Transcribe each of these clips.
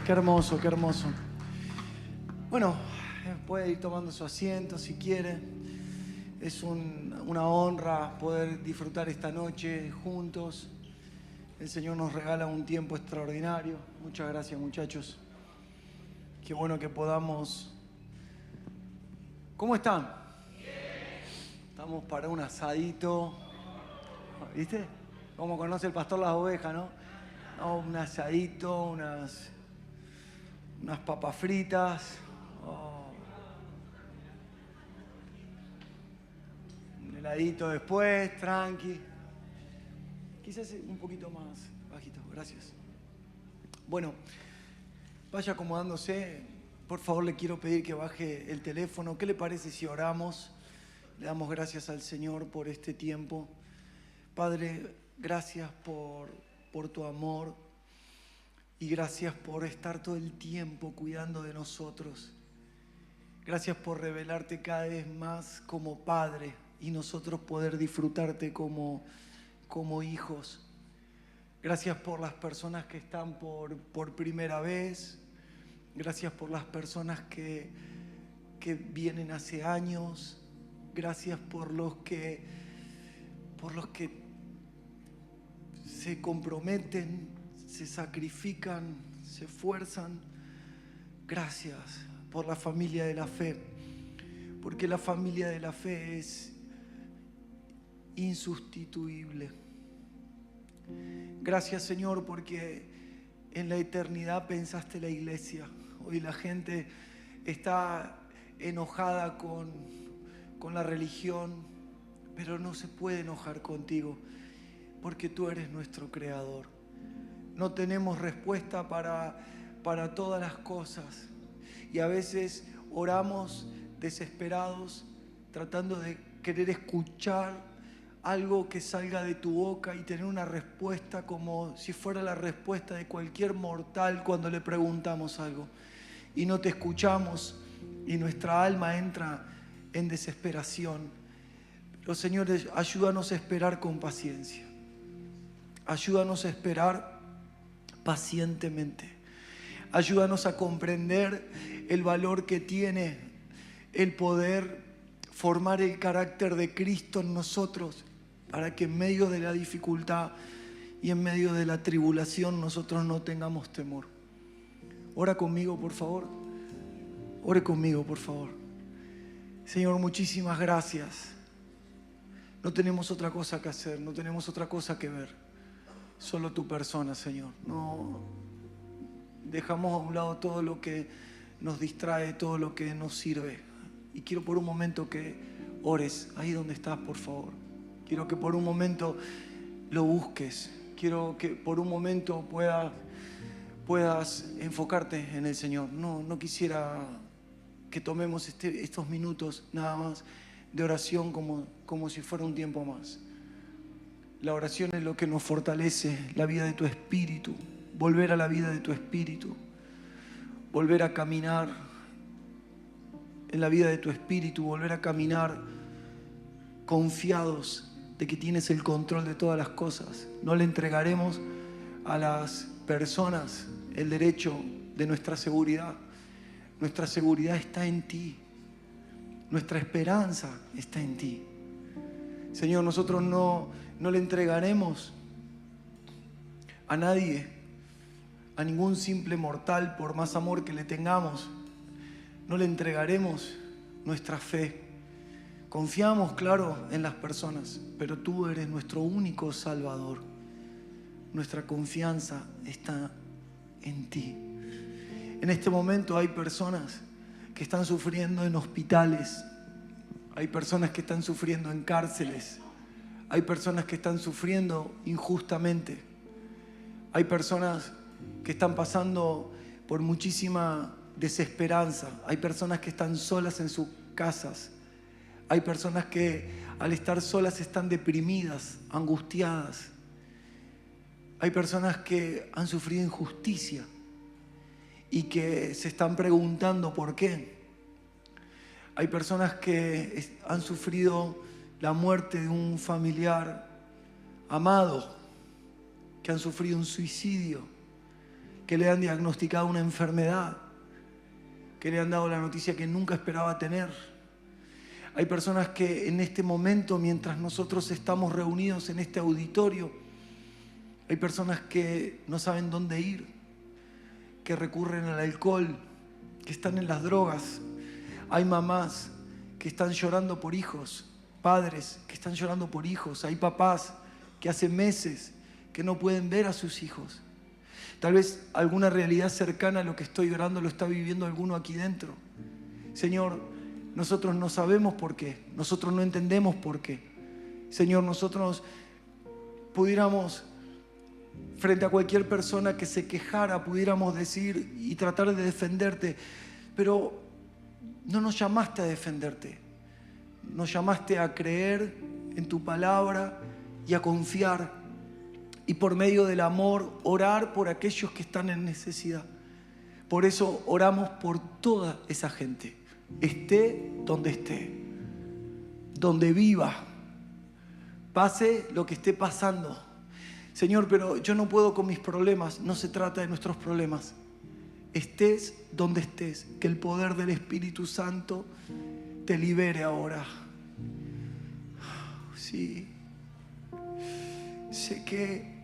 Qué hermoso, qué hermoso. Bueno, puede ir tomando su asiento si quiere. Es una honra poder disfrutar esta noche juntos. El Señor nos regala un tiempo extraordinario. Muchas gracias, muchachos. Qué bueno que podamos... ¿Cómo están? Estamos para un asadito. ¿Viste? Como conoce el pastor las ovejas, ¿no? No, un asadito, unas papas fritas. Un heladito después, tranqui. Quizás un poquito más bajito, gracias. Bueno, vaya acomodándose. Por favor, le quiero pedir que baje el teléfono. ¿Qué le parece si oramos? Le damos gracias al Señor por este tiempo. Padre, gracias por tu amor y gracias por estar todo el tiempo cuidando de nosotros. Gracias por revelarte cada vez más como Padre y nosotros poder disfrutarte como hijos. Gracias por las personas que están por primera vez. Gracias por las personas que vienen hace años. Gracias por los que se comprometen, se sacrifican, se esfuerzan. Gracias por la familia de la fe, porque la familia de la fe es insustituible. Gracias, Señor, porque en la eternidad pensaste la iglesia. Hoy la gente está enojada con la religión, pero no se puede enojar contigo, porque tú eres nuestro creador. No tenemos respuesta para todas las cosas y a veces oramos desesperados tratando de querer escuchar algo que salga de tu boca y tener una respuesta como si fuera la respuesta de cualquier mortal cuando le preguntamos algo y no te escuchamos y nuestra alma entra en desesperación. Pero Señor, ayúdanos a esperar con paciencia. Ayúdanos a esperar pacientemente. Ayúdanos a comprender el valor que tiene el poder formar el carácter de Cristo en nosotros, para que en medio de la dificultad y en medio de la tribulación nosotros no tengamos temor. Ora conmigo, por favor. Ore conmigo, por favor. Señor, muchísimas gracias. No tenemos otra cosa que hacer, no tenemos otra cosa que ver. Solo tu persona, Señor. No dejamos a un lado todo lo que nos distrae, todo lo que nos sirve. Y quiero por un momento que ores ahí donde estás, por favor. Quiero que por un momento lo busques. Quiero que por un momento puedas enfocarte en el Señor. No quisiera que tomemos estos minutos nada más de oración como si fuera un tiempo más. La oración es lo que nos fortalece, la vida de tu espíritu, volver a la vida de tu espíritu, volver a caminar en la vida de tu espíritu, volver a caminar confiados de que tienes el control de todas las cosas. No le entregaremos a las personas el derecho de nuestra seguridad. Nuestra seguridad está en ti. Nuestra esperanza está en ti. Señor, nosotros no le entregaremos a nadie, a ningún simple mortal, por más amor que le tengamos. No le entregaremos nuestra fe. Confiamos, claro, en las personas, pero tú eres nuestro único Salvador. Nuestra confianza está en ti. En este momento hay personas que están sufriendo en hospitales. Hay personas que están sufriendo en cárceles. Hay personas que están sufriendo injustamente. Hay personas que están pasando por muchísima desesperanza. Hay personas que están solas en sus casas. Hay personas que al estar solas están deprimidas, angustiadas. Hay personas que han sufrido injusticia y que se están preguntando por qué. Hay personas que han sufrido la muerte de un familiar amado, que han sufrido un suicidio. que le han diagnosticado una enfermedad, que le han dado la noticia que nunca esperaba tener. Hay personas que en este momento, mientras nosotros estamos reunidos en este auditorio, hay personas que no saben dónde ir, que recurren al alcohol, que están en las drogas. Hay mamás que están llorando por hijos, padres que están llorando por hijos. Hay papás que hace meses que no pueden ver a sus hijos. Tal vez alguna realidad cercana a lo que estoy orando lo está viviendo alguno aquí dentro. Señor, nosotros no sabemos por qué, nosotros no entendemos por qué. Señor, nosotros pudiéramos, frente a cualquier persona que se quejara, pudiéramos decir y tratar de defenderte, pero no nos llamaste a defenderte, nos llamaste a creer en tu palabra y a confiar, y por medio del amor orar por aquellos que están en necesidad. Por eso oramos por toda esa gente, esté, donde viva, pase lo que esté pasando. Señor, pero yo no puedo con mis problemas. No se trata de nuestros problemas. Estés donde estés, que el poder del Espíritu Santo te libere ahora. Sí. Sé que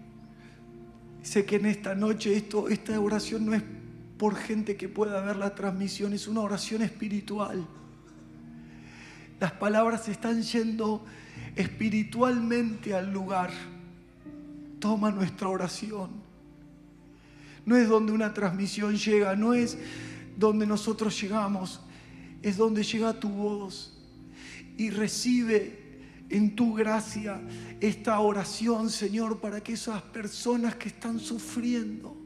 en esta noche esta oración no es por gente que pueda ver la transmisión, es una oración espiritual. Las palabras están yendo espiritualmente al lugar. Toma nuestra oración. No es donde una transmisión llega, no es donde nosotros llegamos, es donde llega tu voz. Y recibe en tu gracia esta oración, Señor, para que esas personas que están sufriendo,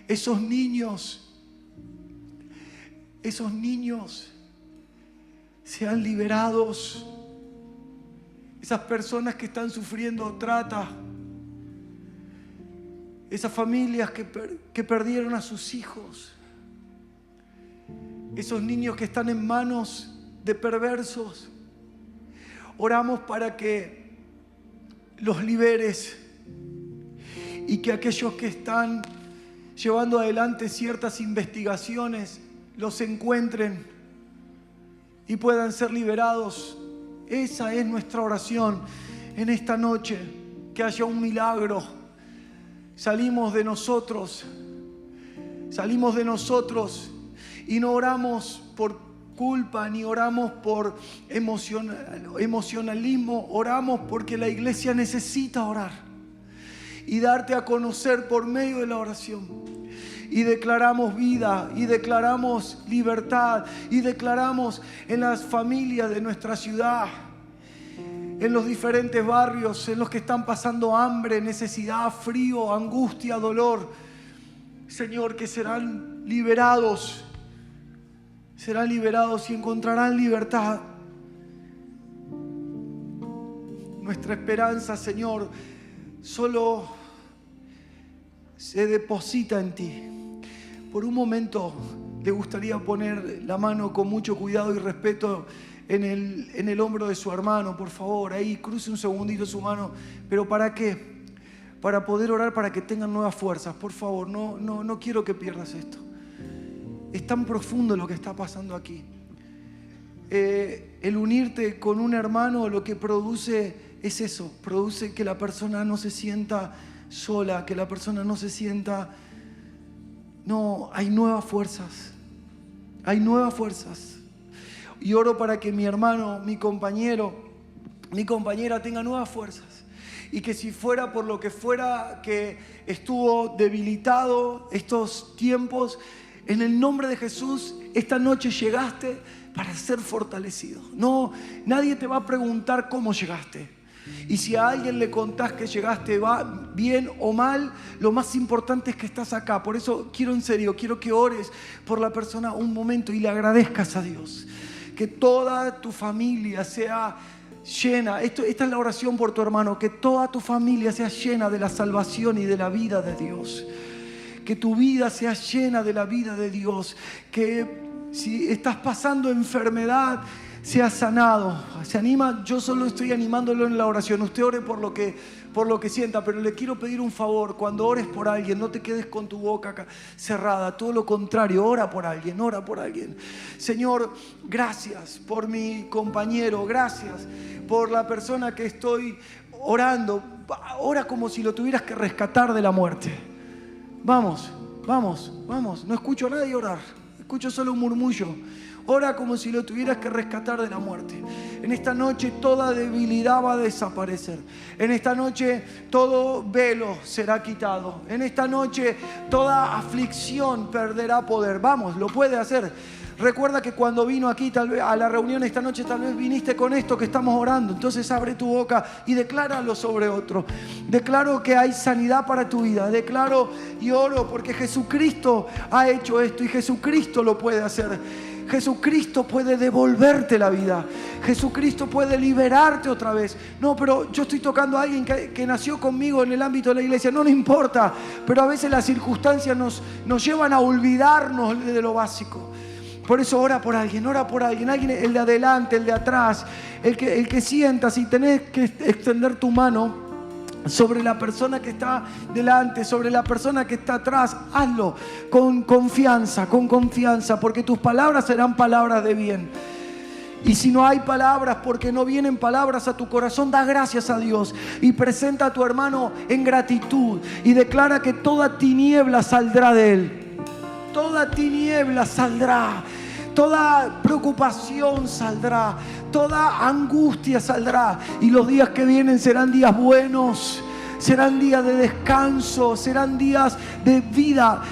esos niños sean liberados. Esas personas que están sufriendo trata, esas familias que perdieron a sus hijos, esos niños que están en manos de perversos, oramos para que los liberes y que aquellos que están llevando adelante ciertas investigaciones los encuentren y puedan ser liberados. Esa es nuestra oración en esta noche, que haya un milagro. Salimos de nosotros y no oramos por culpa ni oramos por emocionalismo, oramos porque la iglesia necesita orar y darte a conocer por medio de la oración. Y declaramos vida, y declaramos libertad, y declaramos en las familias de nuestra ciudad, en los diferentes barrios, en los que están pasando hambre, necesidad, frío, angustia, dolor. Señor, que serán liberados y encontrarán libertad. Nuestra esperanza, Señor, solo se deposita en ti. Por un momento le gustaría poner la mano con mucho cuidado y respeto en el hombro de su hermano, por favor. Ahí cruce un segundito su mano. ¿Pero para qué? Para poder orar, para que tengan nuevas fuerzas. Por favor, no quiero que pierdas esto. Es tan profundo lo que está pasando aquí. El unirte con un hermano lo que produce es eso. Produce que la persona no se sienta sola, que la persona no se sienta... No, hay nuevas fuerzas. Hay nuevas fuerzas. Y oro para que mi hermano, mi compañero, mi compañera tenga nuevas fuerzas. Y que si fuera por lo que fuera que estuvo debilitado estos tiempos, en el nombre de Jesús, esta noche llegaste para ser fortalecido. No, nadie te va a preguntar cómo llegaste. Y si a alguien le contás que llegaste va bien o mal, lo más importante es que estás acá. Por eso quiero que ores por la persona un momento y le agradezcas a Dios. Que toda tu familia sea llena. Esta es la oración por tu hermano. Que toda tu familia sea llena de la salvación y de la vida de Dios. Que tu vida sea llena de la vida de Dios. Que si estás pasando enfermedad, sea sanado. Se anima, yo solo estoy animándolo en la oración. Usted ore por lo que sienta, pero le quiero pedir un favor. Cuando ores por alguien, no te quedes con tu boca cerrada. Todo lo contrario, ora por alguien, ora por alguien. Señor, gracias por mi compañero, gracias por la persona que estoy orando. Ora como si lo tuvieras que rescatar de la muerte. Vamos, vamos, vamos. No escucho a nadie orar, escucho solo un murmullo. Ora como si lo tuvieras que rescatar de la muerte. En esta noche toda debilidad va a desaparecer. En esta noche todo velo será quitado. En esta noche toda aflicción perderá poder. Vamos, lo puede hacer. Recuerda que cuando vino aquí tal vez a la reunión esta noche, tal vez viniste con esto que estamos orando. Entonces abre tu boca y decláralo sobre otro. Declaro que hay sanidad para tu vida. Declaro y oro porque Jesucristo ha hecho esto y Jesucristo lo puede hacer. Jesucristo puede devolverte la vida. Jesucristo puede liberarte otra vez. No, pero yo estoy tocando a alguien que nació conmigo en el ámbito de la iglesia. No importa, pero a veces las circunstancias nos llevan a olvidarnos de lo básico. Por eso ora por alguien, alguien, el de adelante, el de atrás, el que sientas. Si tenés que extender tu mano sobre la persona que está delante, sobre la persona que está atrás, hazlo con confianza, porque tus palabras serán palabras de bien. Y si no hay palabras, porque no vienen palabras a tu corazón, da gracias a Dios y presenta a tu hermano en gratitud y declara que toda tiniebla saldrá de él. Toda tiniebla saldrá. Toda preocupación saldrá, toda angustia saldrá, y los días que vienen serán días buenos, serán días de descanso, serán días de vida.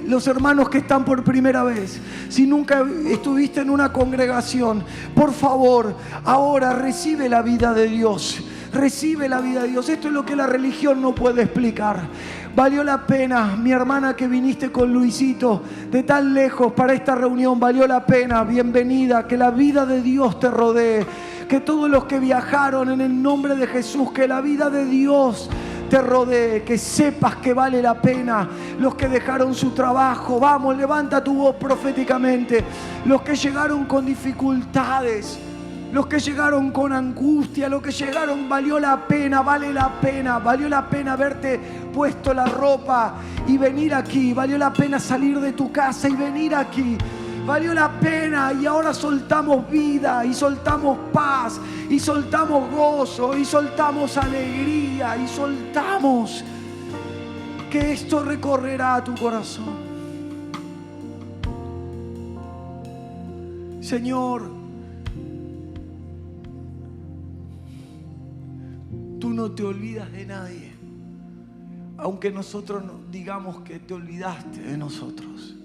Los hermanos que están por primera vez, si nunca estuviste en una congregación, por favor, ahora recibe la vida de Dios. Recibe la vida de Dios. Esto es lo que la religión no puede explicar. Valió la pena, mi hermana, que viniste con Luisito de tan lejos para esta reunión. Valió la pena. Bienvenida. Que la vida de Dios te rodee. Que todos los que viajaron en el nombre de Jesús, que la vida de Dios te rodee. Que sepas que vale la pena. Los que dejaron su trabajo, vamos, levanta tu voz proféticamente. Los que llegaron con dificultades, los que llegaron con angustia, los que llegaron, valió la pena, vale la pena. Valió la pena haberte puesto la ropa y venir aquí. Valió la pena salir de tu casa y venir aquí. Valió la pena, y ahora soltamos vida y soltamos paz y soltamos gozo y soltamos alegría y soltamos que esto recorrerá tu corazón. Señor, tú no te olvidas de nadie, aunque nosotros digamos que te olvidaste de nosotros.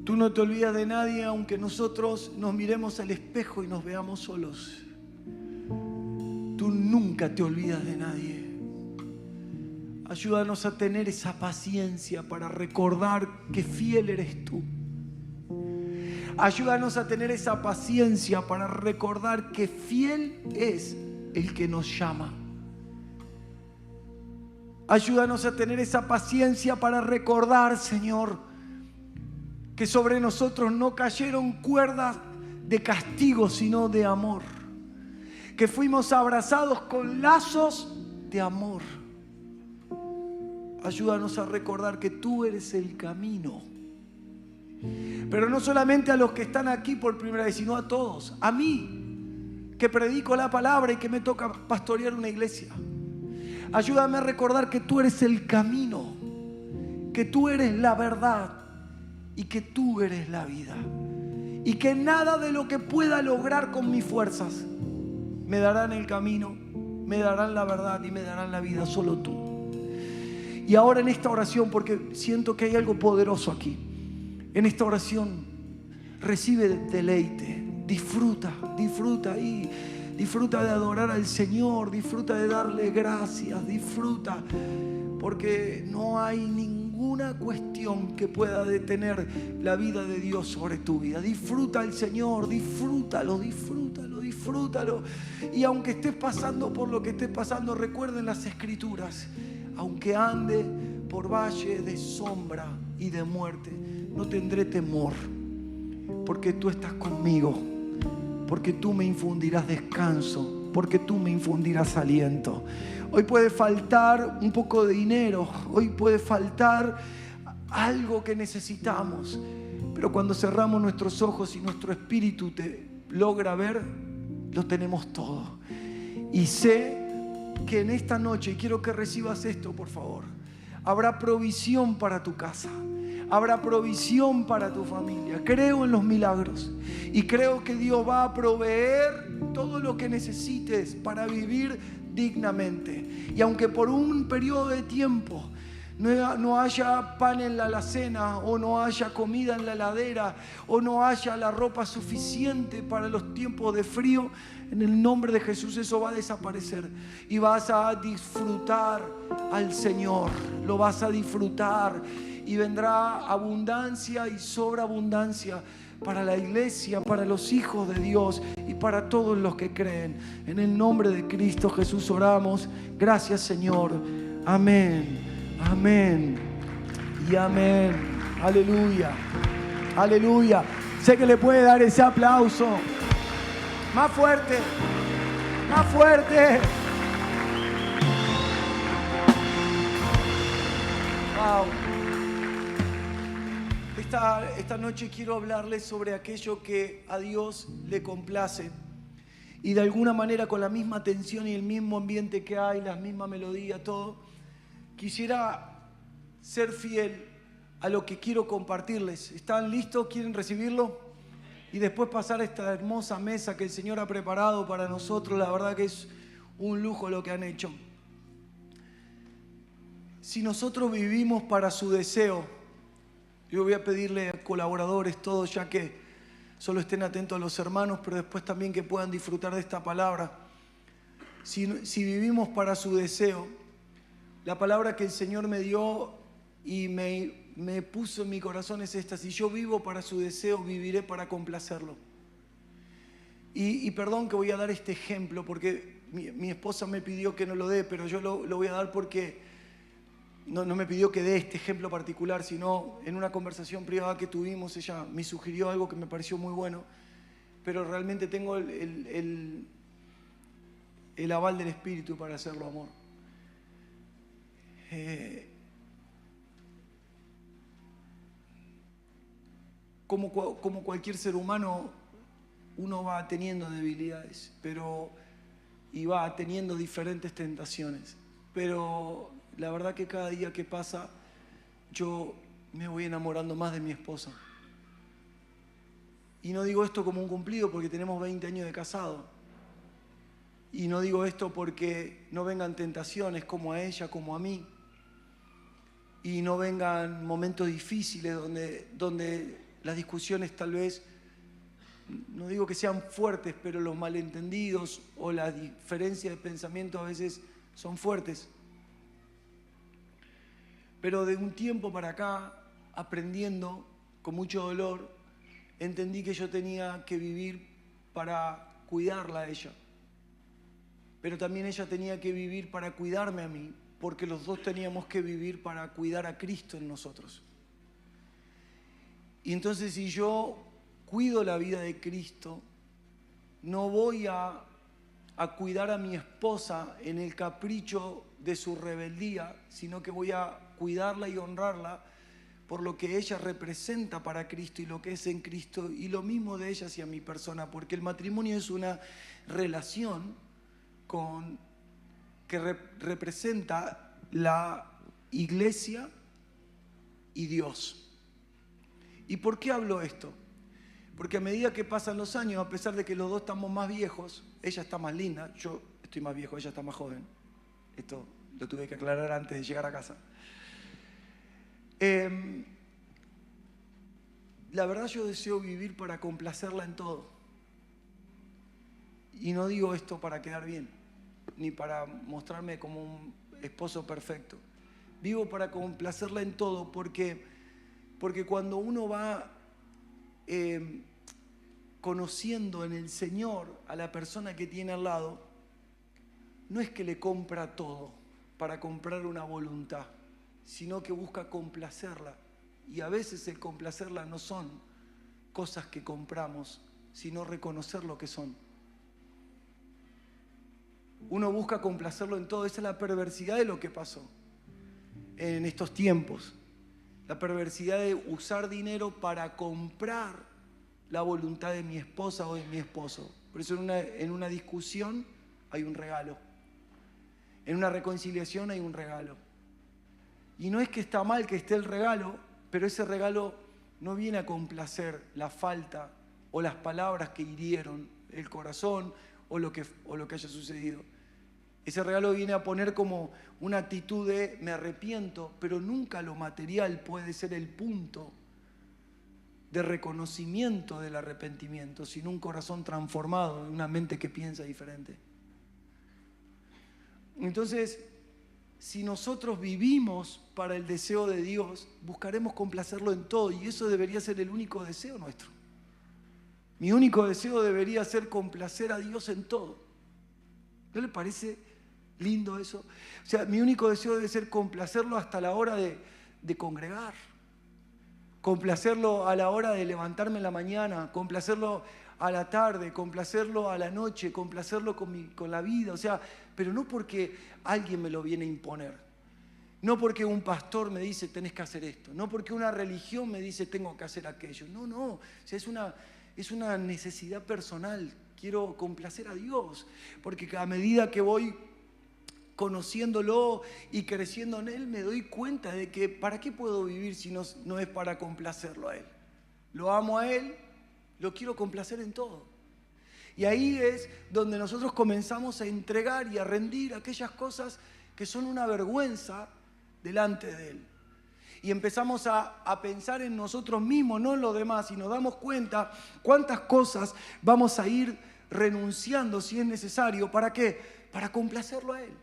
Tú no te olvidas de nadie, aunque nosotros nos miremos al espejo y nos veamos solos. Tú nunca te olvidas de nadie. Ayúdanos a tener esa paciencia para recordar que fiel eres tú. Ayúdanos a tener esa paciencia para recordar que fiel es el que nos llama. Ayúdanos a tener esa paciencia para recordar, Señor, que sobre nosotros no cayeron cuerdas de castigo, sino de amor. Que fuimos abrazados con lazos de amor. Ayúdanos a recordar que tú eres el camino. Pero no solamente a los que están aquí por primera vez, sino a todos. A mí, que predico la palabra y que me toca pastorear una iglesia. Ayúdame a recordar que tú eres el camino, que tú eres la verdad y que tú eres la vida. Y que nada de lo que pueda lograr con mis fuerzas me darán el camino, me darán la verdad y me darán la vida, solo tú. Y ahora en esta oración, porque siento que hay algo poderoso aquí, en esta oración recibe deleite, disfruta y disfruta de adorar al Señor, disfruta de darle gracias, disfruta, porque no hay ninguna cuestión que pueda detener la vida de Dios sobre tu vida. Disfruta al Señor, disfrútalo. Y aunque estés pasando por lo que estés pasando, recuerden las Escrituras: aunque ande por valle de sombra y de muerte, no tendré temor, porque tú estás conmigo, porque tú me infundirás descanso, porque tú me infundirás aliento. Hoy puede faltar un poco de dinero, hoy puede faltar algo que necesitamos, pero cuando cerramos nuestros ojos y nuestro espíritu te logra ver, lo tenemos todo. Y sé que en esta noche, y quiero que recibas esto por favor, habrá provisión para tu casa, habrá provisión para tu familia. Creo en los milagros y creo que Dios va a proveer todo lo que necesites para vivir dignamente. Y aunque por un periodo de tiempo no haya pan en la alacena, o no haya comida en la heladera, o no haya la ropa suficiente para los tiempos de frío, en el nombre de Jesús eso va a desaparecer y vas a disfrutar al Señor, lo vas a disfrutar y vendrá abundancia y sobreabundancia para la iglesia, para los hijos de Dios y para todos los que creen. En el nombre de Cristo Jesús oramos. Gracias, Señor. Amén. Amén y amén. Aleluya. Aleluya. Sé que le puede dar ese aplauso. Más fuerte. Más fuerte. Wow. Esta noche quiero hablarles sobre aquello que a Dios le complace. Y de alguna manera, con la misma tensión y el mismo ambiente que hay, la misma melodía, todo, quisiera ser fiel a lo que quiero compartirles. ¿Están listos? ¿Quieren recibirlo? Y después pasar a esta hermosa mesa que el Señor ha preparado para nosotros. La verdad que es un lujo lo que han hecho. Si nosotros vivimos para su deseo, yo voy a pedirle a colaboradores todos, ya que solo estén atentos a los hermanos, pero después también que puedan disfrutar de esta palabra. Si vivimos para su deseo, la palabra que el Señor me dio y me puso en mi corazón es esta: si yo vivo para su deseo, viviré para complacerlo. Y perdón que voy a dar este ejemplo, porque mi esposa me pidió que no lo dé, pero yo lo voy a dar porque no me pidió que dé este ejemplo particular, sino en una conversación privada que tuvimos, ella me sugirió algo que me pareció muy bueno, pero realmente tengo el aval del Espíritu para hacerlo, amor. Como cualquier ser humano, uno va teniendo debilidades, y va teniendo diferentes tentaciones. Pero la verdad que cada día que pasa, yo me voy enamorando más de mi esposa. Y no digo esto como un cumplido porque tenemos 20 años de casado. Y no digo esto porque no vengan tentaciones como a ella, como a mí. Y no vengan momentos difíciles donde las discusiones tal vez, no digo que sean fuertes, pero los malentendidos o las diferencias de pensamiento a veces son fuertes. Pero de un tiempo para acá, aprendiendo con mucho dolor, entendí que yo tenía que vivir para cuidarla a ella. Pero también ella tenía que vivir para cuidarme a mí, porque los dos teníamos que vivir para cuidar a Cristo en nosotros. Y entonces, si yo cuido la vida de Cristo, no voy a cuidar a mi esposa en el capricho de su rebeldía, sino que voy a cuidarla y honrarla por lo que ella representa para Cristo y lo que es en Cristo, y lo mismo de ella hacia mi persona, porque el matrimonio es una relación que representa la iglesia y Dios. ¿Y por qué hablo esto? Porque a medida que pasan los años, a pesar de que los dos estamos más viejos, ella está más linda, yo estoy más viejo, ella está más joven. Esto lo tuve que aclarar antes de llegar a casa. La verdad, yo deseo vivir para complacerla en todo. Y no digo esto para quedar bien, ni para mostrarme como un esposo perfecto. Vivo para complacerla en todo, porque cuando uno va conociendo en el Señor a la persona que tiene al lado, no es que le compra todo para comprar una voluntad, sino que busca complacerla. Y a veces el complacerla no son cosas que compramos, sino reconocer lo que son. Uno busca complacerlo en todo. Esa es la perversidad de lo que pasó en estos tiempos. La perversidad de usar dinero para comprar la voluntad de mi esposa o de mi esposo. Por eso en una discusión hay un regalo. En una reconciliación hay un regalo. Y no es que está mal que esté el regalo, pero ese regalo no viene a complacer la falta o las palabras que hirieron el corazón o lo que haya sucedido. Ese regalo viene a poner como una actitud de me arrepiento, pero nunca lo material puede ser el punto de reconocimiento del arrepentimiento, sino un corazón transformado, una mente que piensa diferente. Entonces, si nosotros vivimos para el deseo de Dios, buscaremos complacerlo en todo, y eso debería ser el único deseo nuestro. Mi único deseo debería ser complacer a Dios en todo. ¿No le parece lindo eso? O sea, mi único deseo debe ser complacerlo hasta la hora de congregar, complacerlo a la hora de levantarme en la mañana, complacerlo a la tarde, complacerlo a la noche, complacerlo con la vida. O sea, pero no porque alguien me lo viene a imponer, no porque un pastor me dice tenés que hacer esto, no porque una religión me dice tengo que hacer aquello. No, o sea, es una necesidad personal. Quiero complacer a Dios, porque a medida que voy conociéndolo y creciendo en Él, me doy cuenta de que ¿para qué puedo vivir si no es para complacerlo a Él? Lo amo a Él, lo quiero complacer en todo. Y ahí es donde nosotros comenzamos a entregar y a rendir aquellas cosas que son una vergüenza delante de Él. Y empezamos a pensar en nosotros mismos, no en los demás, y nos damos cuenta cuántas cosas vamos a ir renunciando si es necesario. ¿Para qué? Para complacerlo a Él.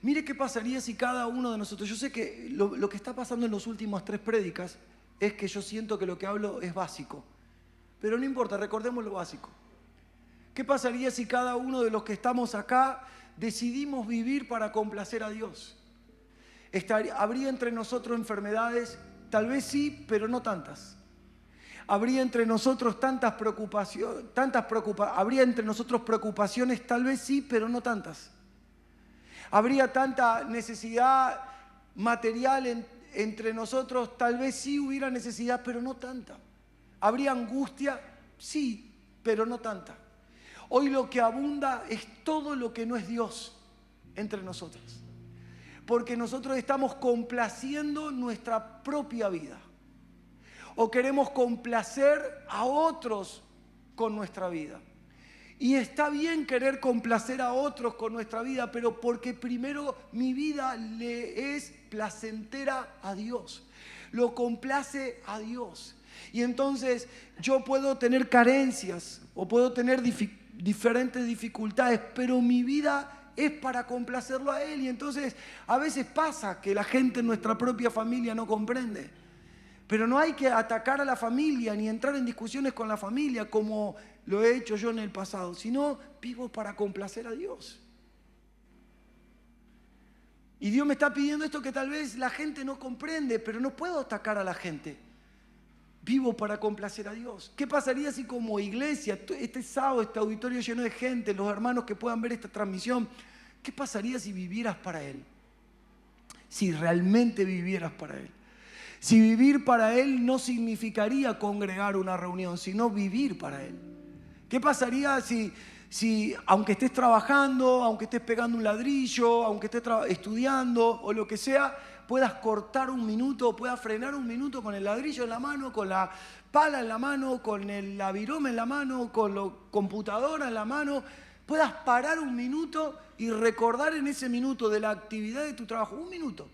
Mire qué pasaría si cada uno de nosotros, yo sé que lo que está pasando en las últimas 3 prédicas es que yo siento que lo que hablo es básico, pero no importa, recordemos lo básico. ¿Qué pasaría si cada uno de los que estamos acá decidimos vivir para complacer a Dios? ¿Habría entre nosotros enfermedades? Tal vez sí, pero no tantas. ¿Habría entre nosotros habría entre nosotros preocupaciones? Tal vez sí, pero no tantas. ¿Habría tanta necesidad material entre nosotros? Tal vez sí hubiera necesidad, pero no tanta. ¿Habría angustia? Sí, pero no tanta. Hoy lo que abunda es todo lo que no es Dios entre nosotros. Porque nosotros estamos complaciendo nuestra propia vida. O queremos complacer a otros con nuestra vida. Y está bien querer complacer a otros con nuestra vida, pero porque primero mi vida le es placentera a Dios. Lo complace a Dios. Y entonces yo puedo tener carencias o puedo tener diferentes dificultades, pero mi vida es para complacerlo a Él. Y entonces a veces pasa que la gente en nuestra propia familia no comprende. Pero no hay que atacar a la familia ni entrar en discusiones con la familia como lo he hecho yo en el pasado, sino vivo para complacer a Dios. Y Dios me está pidiendo esto que tal vez la gente no comprende, pero no puedo atacar a la gente. Vivo para complacer a Dios. ¿Qué pasaría si como iglesia, este sábado, este auditorio lleno de gente, los hermanos que puedan ver esta transmisión, qué pasaría si vivieras para Él? Si realmente vivieras para Él. Si vivir para Él no significaría congregar una reunión, sino vivir para Él. ¿Qué pasaría si aunque estés trabajando, aunque estés pegando un ladrillo, aunque estés estudiando o lo que sea, puedas cortar un minuto, puedas frenar un minuto con el ladrillo en la mano, con la pala en la mano, con la viroma en la mano, con la computadora en la mano, puedas parar un minuto y recordar en ese minuto de la actividad de tu trabajo, un minuto.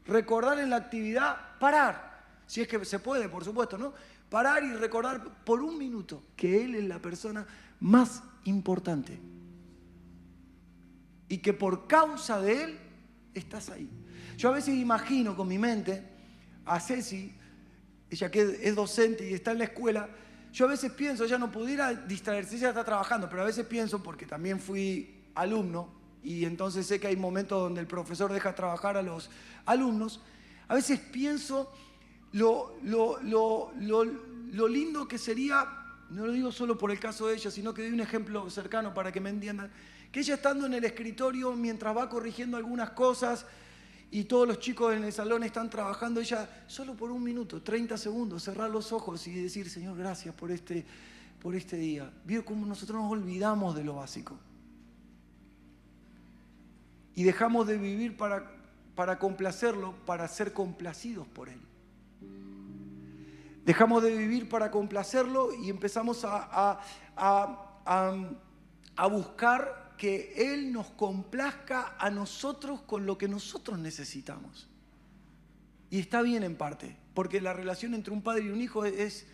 Recordar en la actividad, parar, si es que se puede, por supuesto, ¿no? Parar y recordar por un minuto que Él es la persona más importante y que por causa de Él estás ahí. Yo a veces imagino con mi mente a Ceci, ella que es docente y está en la escuela, yo a veces pienso, ella no pudiera distraerse, ella está trabajando, pero a veces pienso, porque también fui alumno, y entonces sé que hay momentos donde el profesor deja trabajar a los alumnos. A veces pienso lo lo lindo que sería, no lo digo solo por el caso de ella, sino que doy un ejemplo cercano para que me entiendan, que ella estando en el escritorio mientras va corrigiendo algunas cosas y todos los chicos en el salón están trabajando, ella solo por 1 minuto, 30 segundos, cerrar los ojos y decir, Señor, gracias por este día. Vio cómo nosotros nos olvidamos de lo básico. Y dejamos de vivir para complacerlo, para ser complacidos por Él. Dejamos de vivir para complacerlo y empezamos a buscar que Él nos complazca a nosotros con lo que nosotros necesitamos. Y está bien en parte, porque la relación entre un padre y un hijo es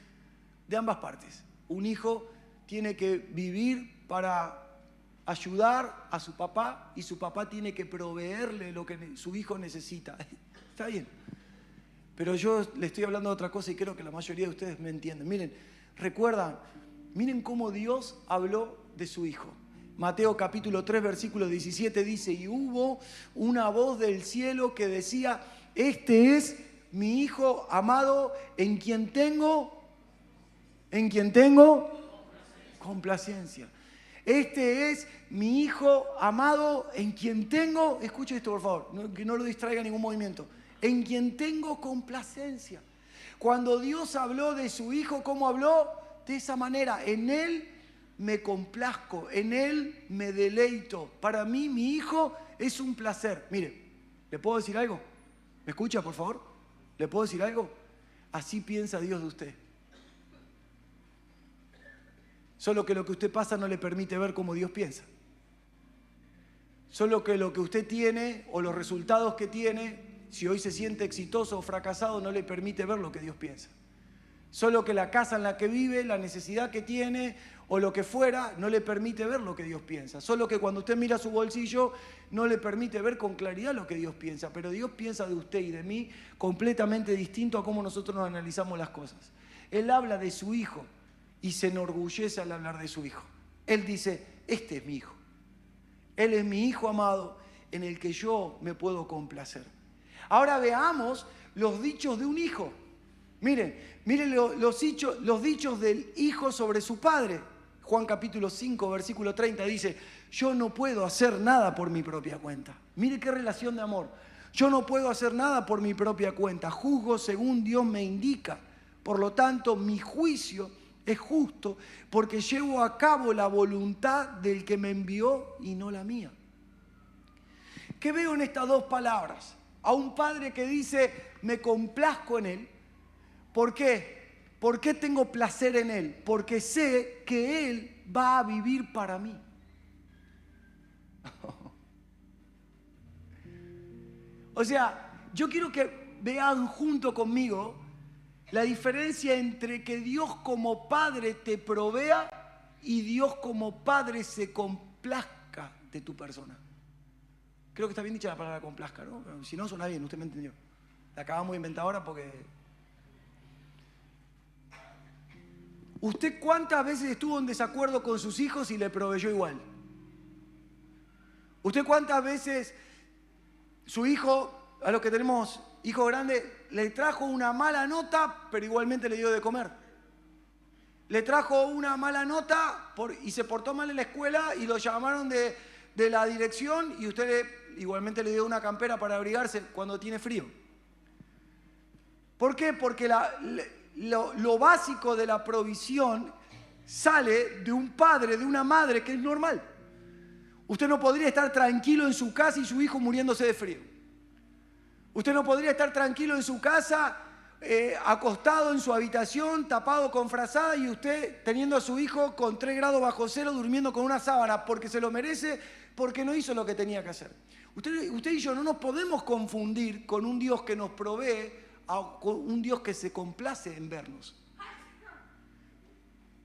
de ambas partes. Un hijo tiene que vivir para ayudar a su papá y su papá tiene que proveerle lo que su hijo necesita. Está bien. Pero yo le estoy hablando de otra cosa y creo que la mayoría de ustedes me entienden. Miren, miren cómo Dios habló de su hijo. Mateo capítulo 3, versículo 17 dice, y hubo una voz del cielo que decía, este es mi hijo amado en quien tengo complacencia. Este es mi hijo amado en quien tengo, escuche esto por favor, que no lo distraiga ningún movimiento, en quien tengo complacencia. Cuando Dios habló de su hijo, ¿cómo habló? De esa manera, en él me complazco, en Él me deleito. Para mí, mi hijo es un placer. Mire, ¿le puedo decir algo? ¿Me escucha, por favor? ¿Le puedo decir algo? Así piensa Dios de usted. Solo que lo que usted pasa no le permite ver cómo Dios piensa. Solo que lo que usted tiene o los resultados que tiene, si hoy se siente exitoso o fracasado, no le permite ver lo que Dios piensa. Solo que la casa en la que vive, la necesidad que tiene o lo que fuera, no le permite ver lo que Dios piensa. Solo que cuando usted mira su bolsillo, no le permite ver con claridad lo que Dios piensa. Pero Dios piensa de usted y de mí completamente distinto a cómo nosotros nos analizamos las cosas. Él habla de su hijo y se enorgullece al hablar de su hijo. Él dice, este es mi hijo. Él es mi hijo amado en el que yo me puedo complacer. Ahora veamos los dichos de un hijo. Miren los dichos del hijo sobre su padre. Juan capítulo 5, versículo 30 dice, yo no puedo hacer nada por mi propia cuenta. Mire qué relación de amor. Yo no puedo hacer nada por mi propia cuenta. Juzgo según Dios me indica. Por lo tanto, mi juicio es justo porque llevo a cabo la voluntad del que me envió y no la mía. ¿Qué veo en estas dos palabras? A un padre que dice, me complazco en él. ¿Por qué? ¿Por qué tengo placer en Él? Porque sé que Él va a vivir para mí. O sea, yo quiero que vean junto conmigo la diferencia entre que Dios como Padre te provea y Dios como Padre se complazca de tu persona. Creo que está bien dicha la palabra complazca, ¿no? Pero si no, suena bien, usted me entendió. La acabamos de inventar ahora porque... ¿Usted cuántas veces estuvo en desacuerdo con sus hijos y le proveyó igual? ¿Usted cuántas veces su hijo, a los que tenemos hijos grandes, le trajo una mala nota, pero igualmente le dio de comer? Le trajo una mala nota y se portó mal en la escuela y lo llamaron de la dirección y usted igualmente le dio una campera para abrigarse cuando tiene frío. ¿Por qué? Porque lo básico de la provisión sale de un padre, de una madre, que es normal. Usted no podría estar tranquilo en su casa y su hijo muriéndose de frío. Usted no podría estar tranquilo en su casa, acostado en su habitación, tapado con frazada y usted teniendo a su hijo con 3 grados bajo cero durmiendo con una sábana porque se lo merece, porque no hizo lo que tenía que hacer. Usted y yo no nos podemos confundir con un Dios que nos provee a un Dios que se complace en vernos.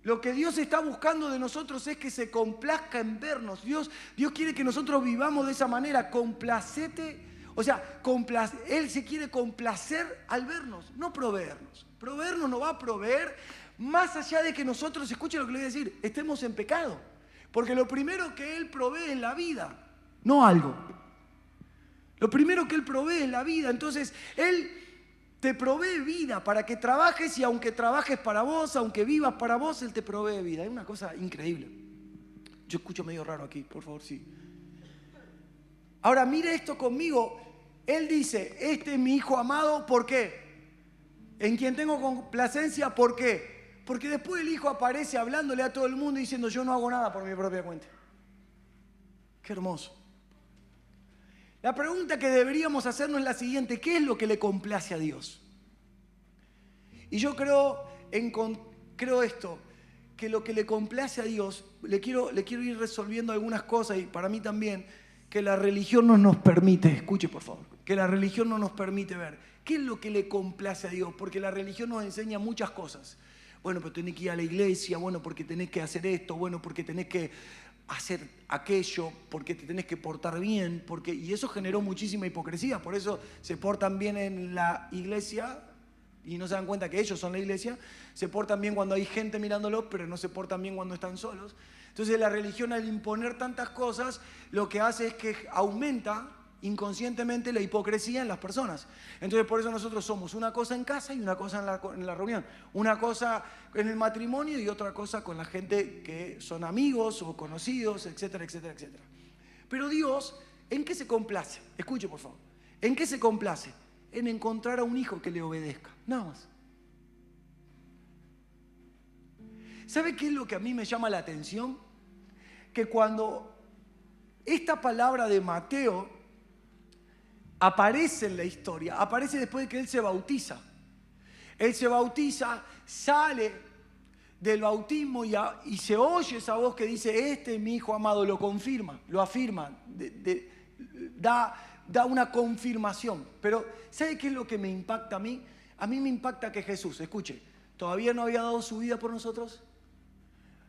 Lo que Dios está buscando de nosotros es que se complazca en vernos. Dios quiere que nosotros vivamos de esa manera, complacete. O sea, Él se quiere complacer al vernos, no proveernos. Proveernos nos va a proveer más allá de que nosotros, escuchen lo que le voy a decir, estemos en pecado. Porque lo primero que Él provee es la vida, no algo. Lo primero que Él provee es la vida. Entonces, Él te provee vida para que trabajes, y aunque trabajes para vos, aunque vivas para vos, Él te provee vida. Es una cosa increíble. Yo escucho medio raro aquí, por favor, sí. Ahora mire esto conmigo. Él dice, este es mi hijo amado, ¿por qué? En quien tengo complacencia, ¿por qué? Porque después el hijo aparece hablándole a todo el mundo diciendo, yo no hago nada por mi propia cuenta. Qué hermoso. La pregunta que deberíamos hacernos es la siguiente: ¿qué es lo que le complace a Dios? Y yo creo esto, que lo que le complace a Dios, le quiero ir resolviendo algunas cosas, y para mí también, que la religión no nos permite, escuche por favor, que la religión no nos permite ver. ¿Qué es lo que le complace a Dios? Porque la religión nos enseña muchas cosas. Bueno, pero tenés que ir a la iglesia, bueno, porque tenés que hacer esto, bueno, porque tenés que hacer aquello, porque te tenés que portar bien, y eso generó muchísima hipocresía. Por eso se portan bien en la iglesia y no se dan cuenta que ellos son la iglesia. Se portan bien cuando hay gente mirándolos, pero no se portan bien cuando están solos. Entonces la religión, al imponer tantas cosas, lo que hace es que aumenta inconscientemente la hipocresía en las personas. Entonces por eso nosotros somos una cosa en casa y una cosa en la reunión, una cosa en el matrimonio y otra cosa con la gente que son amigos o conocidos, etcétera, etcétera, etcétera. Pero Dios, ¿en qué se complace? Escuche por favor. ¿En qué se complace? En encontrar a un hijo que le obedezca, nada más. ¿Sabe qué es lo que a mí me llama la atención? Que cuando esta palabra de Mateo aparece en la historia, aparece después de que él se bautiza. Él se bautiza, sale del bautismo y se oye esa voz que dice, este es mi hijo amado, lo confirma, lo afirma, da una confirmación. Pero ¿sabe qué es lo que me impacta a mí? A mí me impacta que Jesús, escuche, todavía no había dado su vida por nosotros.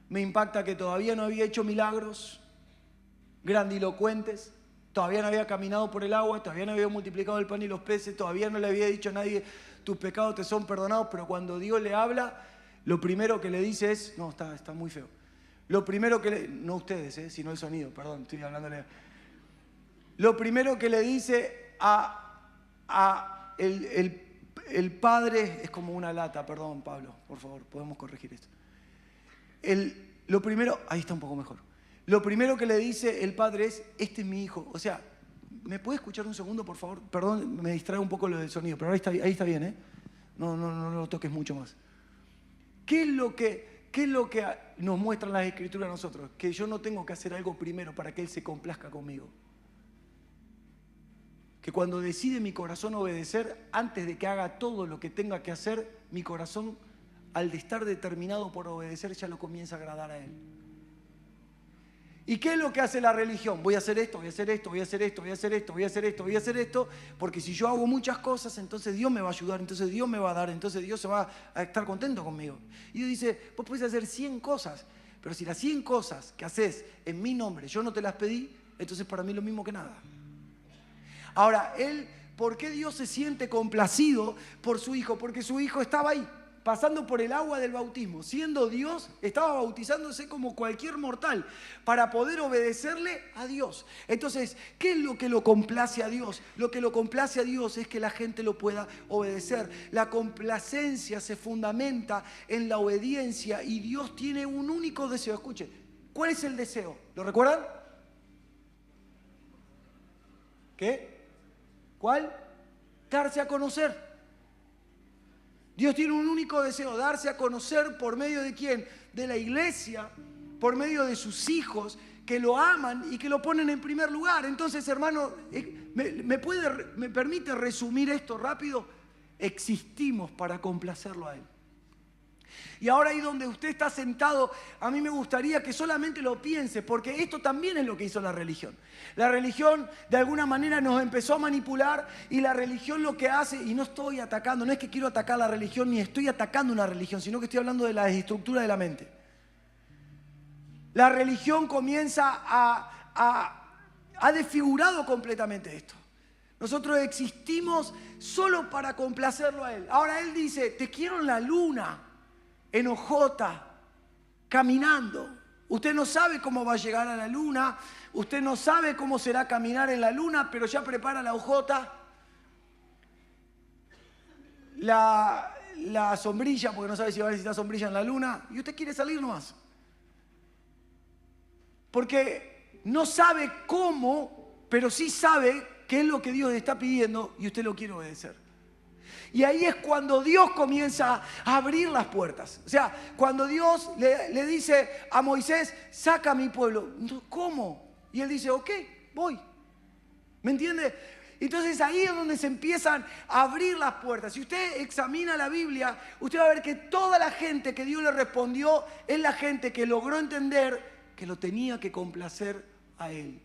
Me impacta que todavía no había hecho milagros grandilocuentes. Todavía no había caminado por el agua, todavía no había multiplicado el pan y los peces, todavía no le había dicho a nadie, tus pecados te son perdonados. Pero cuando Dios le habla, lo primero que le dice es, no, está muy feo. Lo primero que le, no ustedes, sino el sonido, perdón, estoy hablándole. Lo primero que le dice el Padre, es como una lata, perdón Pablo, por favor, podemos corregir esto. Lo primero, ahí está un poco mejor. Lo primero que le dice el Padre es, este es mi hijo. O sea, ¿me puede escuchar un segundo, por favor? Perdón, me distrae un poco lo del sonido, pero ahí está bien, ¿eh? No lo toques mucho más. ¿Qué es lo que nos muestran las Escrituras a nosotros? Que yo no tengo que hacer algo primero para que Él se complazca conmigo. Que cuando decide mi corazón obedecer, antes de que haga todo lo que tenga que hacer, mi corazón, al estar determinado por obedecer, ya lo comienza a agradar a Él. ¿Y qué es lo que hace la religión? Voy a hacer esto, voy a hacer esto, voy a hacer esto, voy a hacer esto, voy a hacer esto, voy a hacer esto, porque si yo hago muchas cosas, entonces Dios me va a ayudar, entonces Dios me va a dar, entonces Dios se va a estar contento conmigo. Y Dios dice, vos podés hacer 100 cosas, pero si las 100 cosas que haces en mi nombre yo no te las pedí, entonces para mí es lo mismo que nada. Ahora, ¿por qué Dios se siente complacido por su hijo? Porque su hijo estaba ahí, pasando por el agua del bautismo. Siendo Dios, estaba bautizándose como cualquier mortal para poder obedecerle a Dios. Entonces, ¿qué es lo que lo complace a Dios? Lo que lo complace a Dios es que la gente lo pueda obedecer. La complacencia se fundamenta en la obediencia y Dios tiene un único deseo. Escuche, ¿cuál es el deseo? ¿Lo recuerdan? ¿Qué? ¿Cuál? Darse a conocer. Dios tiene un único deseo, darse a conocer. ¿Por medio de quién? De la iglesia, por medio de sus hijos que lo aman y que lo ponen en primer lugar. Entonces, hermano, ¿me permite resumir esto rápido? Existimos para complacerlo a Él. Y ahora ahí donde usted está sentado, a mí me gustaría que solamente lo piense, porque esto también es lo que hizo la religión. La religión de alguna manera nos empezó a manipular y la religión lo que hace, y no estoy atacando, no es que quiero atacar la religión ni estoy atacando una religión, sino que estoy hablando de la desestructura de la mente. La religión comienza ha desfigurado completamente esto. Nosotros existimos solo para complacerlo a Él. Ahora Él dice, te quiero en la luna, en hojota, caminando. Usted no sabe cómo va a llegar a la luna, usted no sabe cómo será caminar en la luna, pero ya prepara la hojota. la sombrilla, porque no sabe si va a necesitar sombrilla en la luna, y usted quiere salir nomás. Porque no sabe cómo, pero sí sabe qué es lo que Dios le está pidiendo y usted lo quiere obedecer. Y ahí es cuando Dios comienza a abrir las puertas. O sea, cuando Dios le dice a Moisés, saca a mi pueblo. ¿Cómo? Y él dice, ok, voy. ¿Me entiende? Entonces ahí es donde se empiezan a abrir las puertas. Si usted examina la Biblia, usted va a ver que toda la gente que Dios le respondió es la gente que logró entender que lo tenía que complacer a Él.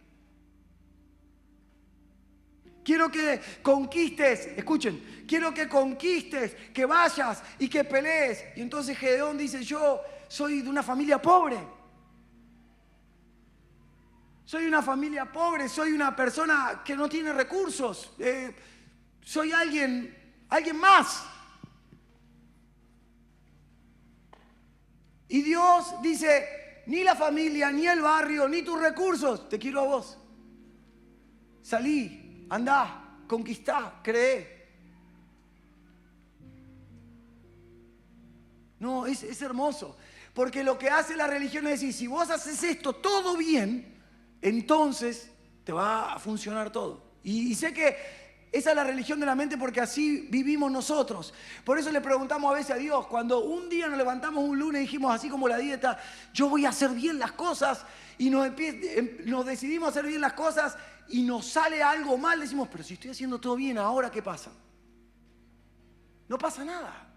Quiero que conquistes, escuchen, quiero que conquistes, que vayas y que pelees. Y entonces Gedeón dice, yo soy de una familia pobre. Soy una familia pobre, soy una persona que no tiene recursos. Soy alguien más. Y Dios dice, ni la familia, ni el barrio, ni tus recursos, te quiero a vos. Salí. Andá, conquistá, cree. No, es hermoso. Porque lo que hace la religión es decir, si vos haces esto todo bien, entonces te va a funcionar todo. Y sé que esa es la religión de la mente porque así vivimos nosotros. Por eso le preguntamos a veces a Dios, cuando un día nos levantamos un lunes y dijimos así como la dieta, yo voy a hacer bien las cosas y nos decidimos a hacer bien las cosas y nos sale algo mal, decimos, pero si estoy haciendo todo bien, ¿ahora qué pasa? No pasa nada.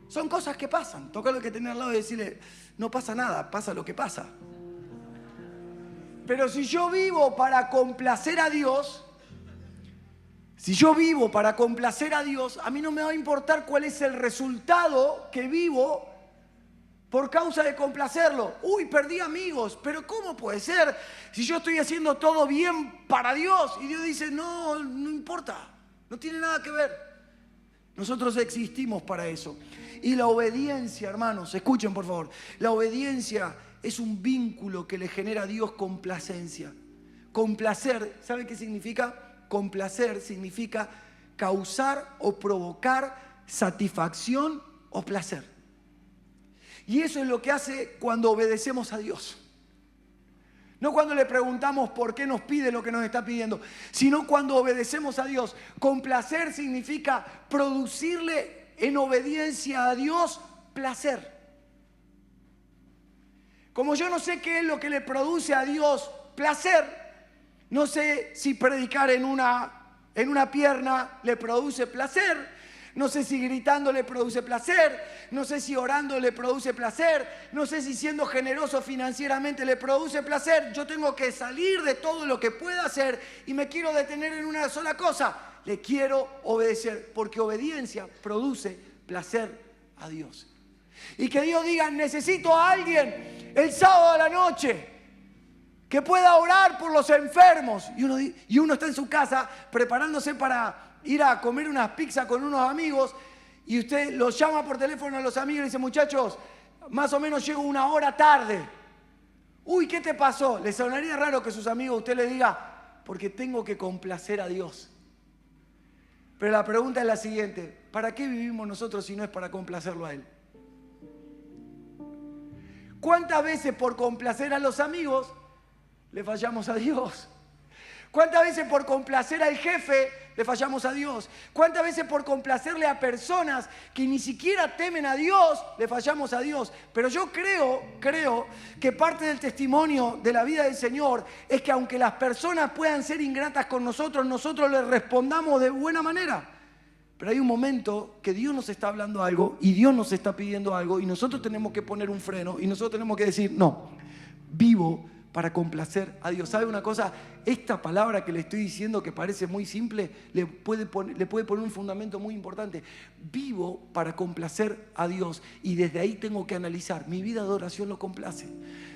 Son cosas que pasan. Toca lo que tener al lado y decirle, no pasa nada, pasa lo que pasa. Pero si yo vivo para complacer a Dios, a mí no me va a importar cuál es el resultado que vivo por causa de complacerlo. Uy, perdí amigos, pero ¿cómo puede ser? Si yo estoy haciendo todo bien para Dios y Dios dice, no importa, no tiene nada que ver. Nosotros existimos para eso. Y la obediencia, hermanos, escuchen por favor, la obediencia es un vínculo que le genera a Dios complacencia. Complacer, ¿sabe qué significa? Complacer significa causar o provocar satisfacción o placer. Y eso es lo que hace cuando obedecemos a Dios. No cuando le preguntamos por qué nos pide lo que nos está pidiendo, sino cuando obedecemos a Dios. Complacer significa producirle en obediencia a Dios placer. Como yo no sé qué es lo que le produce a Dios placer, no sé si predicar en una pierna le produce placer. No sé si gritando le produce placer, no sé si orando le produce placer, no sé si siendo generoso financieramente le produce placer. Yo tengo que salir de todo lo que pueda hacer y me quiero detener en una sola cosa. Le quiero obedecer, porque obediencia produce placer a Dios. Y que Dios diga, necesito a alguien el sábado a la noche que pueda orar por los enfermos. Y uno está en su casa preparándose para ir a comer unas pizzas con unos amigos y usted los llama por teléfono a los amigos y le dice, muchachos, más o menos llego una hora tarde. Uy, ¿qué te pasó? Le sonaría raro que sus amigos usted le diga, porque tengo que complacer a Dios. Pero la pregunta es la siguiente, ¿para qué vivimos nosotros si no es para complacerlo a Él? ¿Cuántas veces por complacer a los amigos le fallamos a Dios? ¿Cuántas veces por complacer al jefe le fallamos a Dios? ¿Cuántas veces por complacerle a personas que ni siquiera temen a Dios le fallamos a Dios? Pero yo creo que parte del testimonio de la vida del Señor es que aunque las personas puedan ser ingratas con nosotros, nosotros les respondamos de buena manera. Pero hay un momento que Dios nos está hablando algo y Dios nos está pidiendo algo y nosotros tenemos que poner un freno y nosotros tenemos que decir, no, vivo para complacer a Dios. ¿Sabe una cosa? Esta palabra que le estoy diciendo, que parece muy simple, le puede poner un fundamento muy importante. Vivo para complacer a Dios y desde ahí tengo que analizar. Mi vida de oración lo complace.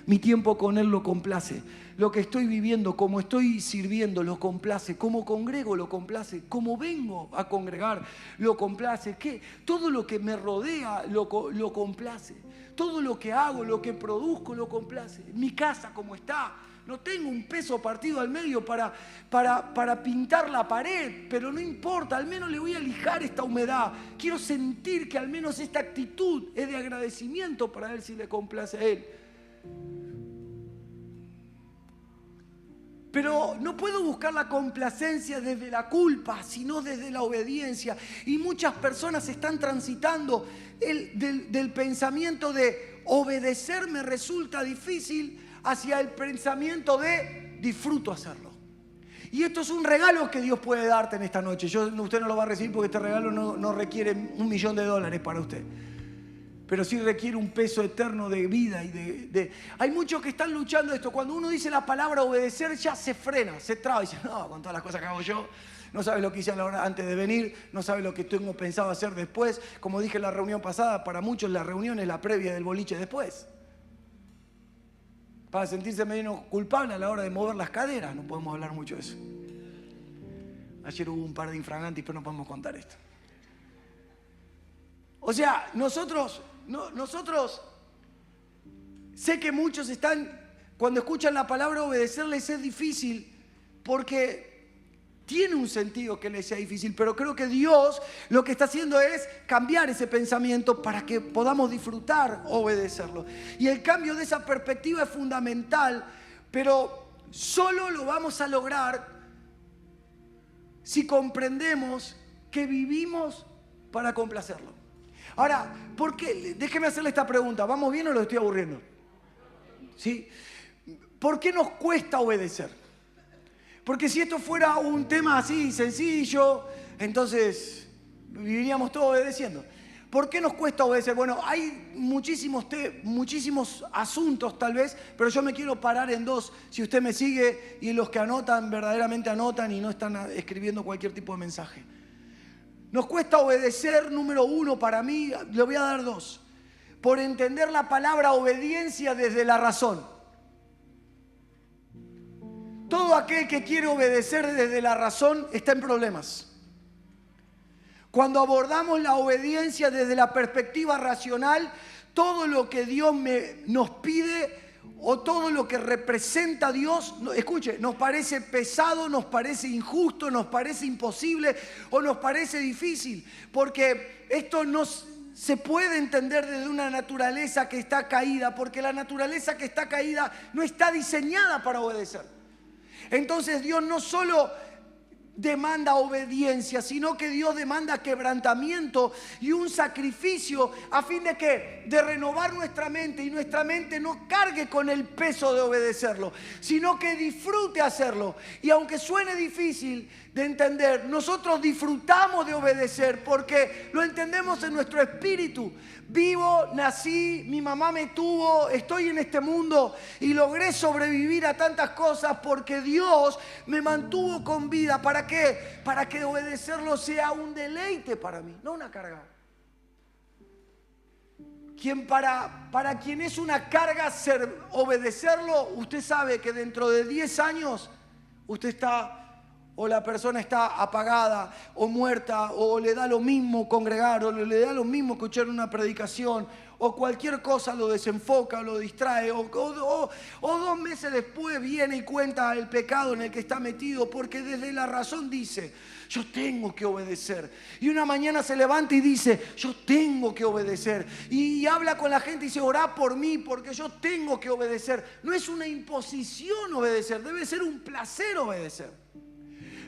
Mi tiempo con Él lo complace. Lo que estoy viviendo, cómo estoy sirviendo, lo complace. Cómo congrego, lo complace. Cómo vengo a congregar, lo complace. ¿Qué? Todo lo que me rodea lo complace. Todo lo que hago, lo que produzco, lo complace. Mi casa como está, No tengo un peso partido al medio para pintar la pared, pero no importa, al menos le voy a lijar esta humedad. Quiero sentir que al menos esta actitud es de agradecimiento para ver si le complace a Él. Pero no puedo buscar la complacencia desde la culpa, sino desde la obediencia. Y muchas personas están transitando del pensamiento de obedecer me resulta difícil hacia el pensamiento de disfruto hacerlo. Y esto es un regalo que Dios puede darte en esta noche. Usted no lo va a recibir porque este regalo no requiere $1.000.000 para usted. Pero sí requiere un peso eterno de vida y Hay muchos que están luchando esto. Cuando uno dice la palabra obedecer, ya se frena, se traba y dice, no, con todas las cosas que hago yo, no sabes lo que hice a la hora antes de venir, no sabes lo que tengo pensado hacer después. Como dije en la reunión pasada, para muchos la reunión es la previa del boliche después. Para sentirse menos culpable a la hora de mover las caderas, no podemos hablar mucho de eso. Ayer hubo un par de infragantes, pero no podemos contar esto. O sea, nosotros, sé que muchos cuando escuchan la palabra obedecerles es difícil porque tiene un sentido que les sea difícil, pero creo que Dios lo que está haciendo es cambiar ese pensamiento para que podamos disfrutar obedecerlo. Y el cambio de esa perspectiva es fundamental, pero solo lo vamos a lograr si comprendemos que vivimos para complacerlo. Ahora, ¿por qué? Déjeme hacerle esta pregunta. ¿Vamos bien o lo estoy aburriendo? ¿Sí? ¿Por qué nos cuesta obedecer? Porque si esto fuera un tema así sencillo, entonces viviríamos todos obedeciendo. ¿Por qué nos cuesta obedecer? Bueno, hay muchísimos asuntos tal vez, pero yo me quiero parar en dos. Si usted me sigue y los que anotan verdaderamente anotan y no están escribiendo cualquier tipo de mensaje. Nos cuesta obedecer, número uno, para mí, le voy a dar dos. Por entender la palabra obediencia desde la razón. Todo aquel que quiere obedecer desde la razón está en problemas. Cuando abordamos la obediencia desde la perspectiva racional, todo lo que Dios nos pide o todo lo que representa a Dios, escuche, nos parece pesado, nos parece injusto, nos parece imposible o nos parece difícil, porque esto no se puede entender desde una naturaleza que está caída, porque la naturaleza que está caída no está diseñada para obedecer. Entonces Dios no solo demanda obediencia, sino que Dios demanda quebrantamiento y un sacrificio a fin de que de renovar nuestra mente y nuestra mente no cargue con el peso de obedecerlo, sino que disfrute hacerlo. Y aunque suene difícil de entender, nosotros disfrutamos de obedecer porque lo entendemos en nuestro espíritu. Vivo, nací, mi mamá me tuvo, estoy en este mundo y logré sobrevivir a tantas cosas porque Dios me mantuvo con vida. ¿Para qué? Para que obedecerlo sea un deleite para mí, no una carga. Para quien es una carga obedecerlo, usted sabe que dentro de 10 años usted está... o la persona está apagada o muerta, o le da lo mismo congregar, o le da lo mismo escuchar una predicación, o cualquier cosa lo desenfoca, o lo distrae, o 2 meses después viene y cuenta el pecado en el que está metido, porque desde la razón dice, yo tengo que obedecer. Y una mañana se levanta y dice, yo tengo que obedecer. Y habla con la gente y dice, orá por mí, porque yo tengo que obedecer. No es una imposición obedecer, debe ser un placer obedecer.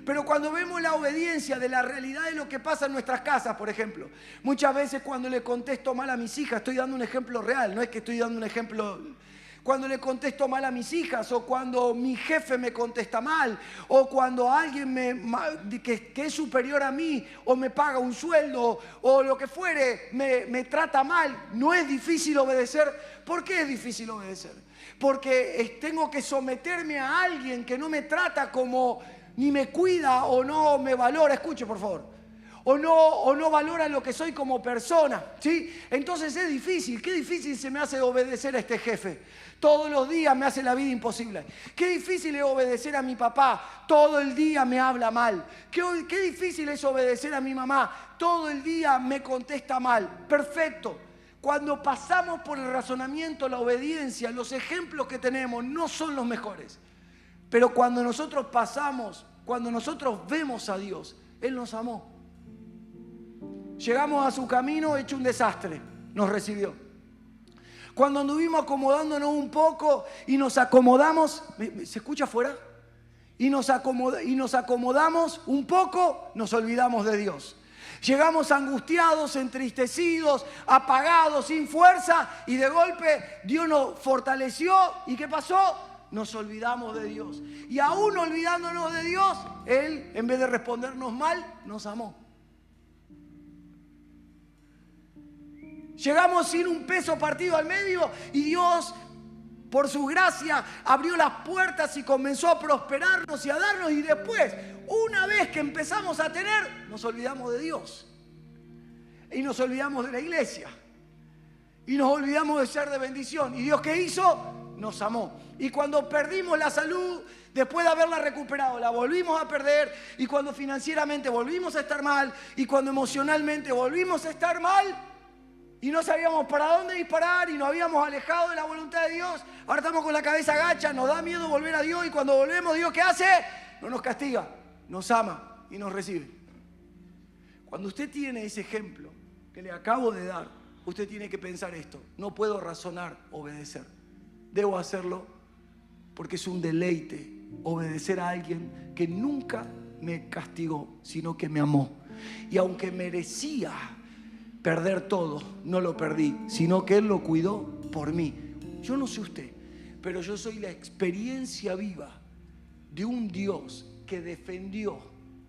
Pero cuando vemos la obediencia de la realidad de lo que pasa en nuestras casas, por ejemplo, muchas veces cuando le contesto mal a mis hijas, estoy dando un ejemplo real, no es que estoy dando un ejemplo... Cuando le contesto mal a mis hijas, o cuando mi jefe me contesta mal, o cuando alguien que es superior a mí, o me paga un sueldo, o lo que fuere, me trata mal, no es difícil obedecer. ¿Por qué es difícil obedecer? Porque tengo que someterme a alguien que no me trata como... ni me cuida o no me valora, escuche por favor, o no valora lo que soy como persona, ¿sí? Entonces es difícil, qué difícil se me hace obedecer a este jefe, todos los días me hace la vida imposible, qué difícil es obedecer a mi papá, todo el día me habla mal, qué difícil es obedecer a mi mamá, todo el día me contesta mal, perfecto. Cuando pasamos por el razonamiento, la obediencia, los ejemplos que tenemos no son los mejores. Pero cuando nosotros pasamos, cuando nosotros vemos a Dios, Él nos amó. Llegamos a su camino hecho un desastre, nos recibió. Cuando anduvimos acomodándonos un poco y nos acomodamos, ¿se escucha afuera? Y nos acomodamos un poco, nos olvidamos de Dios. Llegamos angustiados, entristecidos, apagados, sin fuerza, y de golpe Dios nos fortaleció. ¿Y qué pasó? Nos olvidamos de Dios. Y aún olvidándonos de Dios, Él, en vez de respondernos mal, nos amó. Llegamos sin un peso partido al medio y Dios, por su gracia, abrió las puertas y comenzó a prosperarnos y a darnos. Y después, una vez que empezamos a tener, nos olvidamos de Dios. Y nos olvidamos de la iglesia. Y nos olvidamos de ser de bendición. ¿Y Dios qué hizo? Nos amó. Y cuando perdimos la salud, después de haberla recuperado, la volvimos a perder. Y cuando financieramente volvimos a estar mal. Y cuando emocionalmente volvimos a estar mal. Y no sabíamos para dónde disparar y nos habíamos alejado de la voluntad de Dios. Ahora estamos con la cabeza agacha, nos da miedo volver a Dios. Y cuando volvemos, Dios, ¿qué hace? No nos castiga, nos ama y nos recibe. Cuando usted tiene ese ejemplo que le acabo de dar, usted tiene que pensar esto: no puedo razonar, obedecer. Debo hacerlo porque es un deleite obedecer a alguien que nunca me castigó, sino que me amó. Y aunque merecía perder todo, no lo perdí, sino que Él lo cuidó por mí. Yo no sé usted, pero yo soy la experiencia viva de un Dios que defendió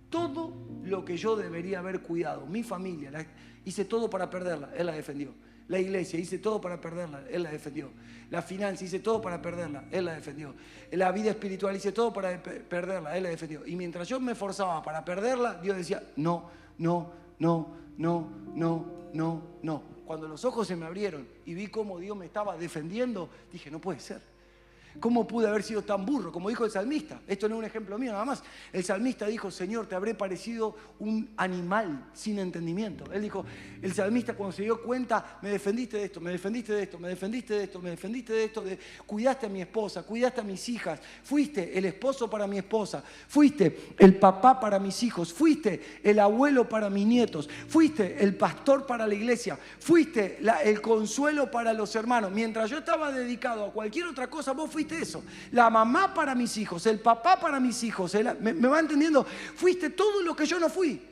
todo lo que yo debería haber cuidado. Mi familia, hice todo para perderla, Él la defendió. La iglesia, hice todo para perderla, Él la defendió. La finanza, hice todo para perderla, Él la defendió. La vida espiritual, hice todo para perderla, Él la defendió. Y mientras yo me esforzaba para perderla, Dios decía, no, no, no, no, no, no, no. Cuando los ojos se me abrieron y vi cómo Dios me estaba defendiendo, dije, no puede ser. ¿Cómo pude haber sido tan burro? Como dijo el salmista. Esto no es un ejemplo mío nada más. El salmista dijo, Señor, te habré parecido un animal sin entendimiento. Él dijo, el salmista cuando se dio cuenta, me defendiste de esto, me defendiste de esto, me defendiste de esto, me defendiste de esto, cuidaste a mi esposa, cuidaste a mis hijas, fuiste el esposo para mi esposa, fuiste el papá para mis hijos, fuiste el abuelo para mis nietos, fuiste el pastor para la iglesia, fuiste el consuelo para los hermanos. Mientras yo estaba dedicado a cualquier otra cosa, vos fuiste eso, la mamá para mis hijos, el papá para mis hijos, ¿me va entendiendo? Fuiste todo lo que yo no fui.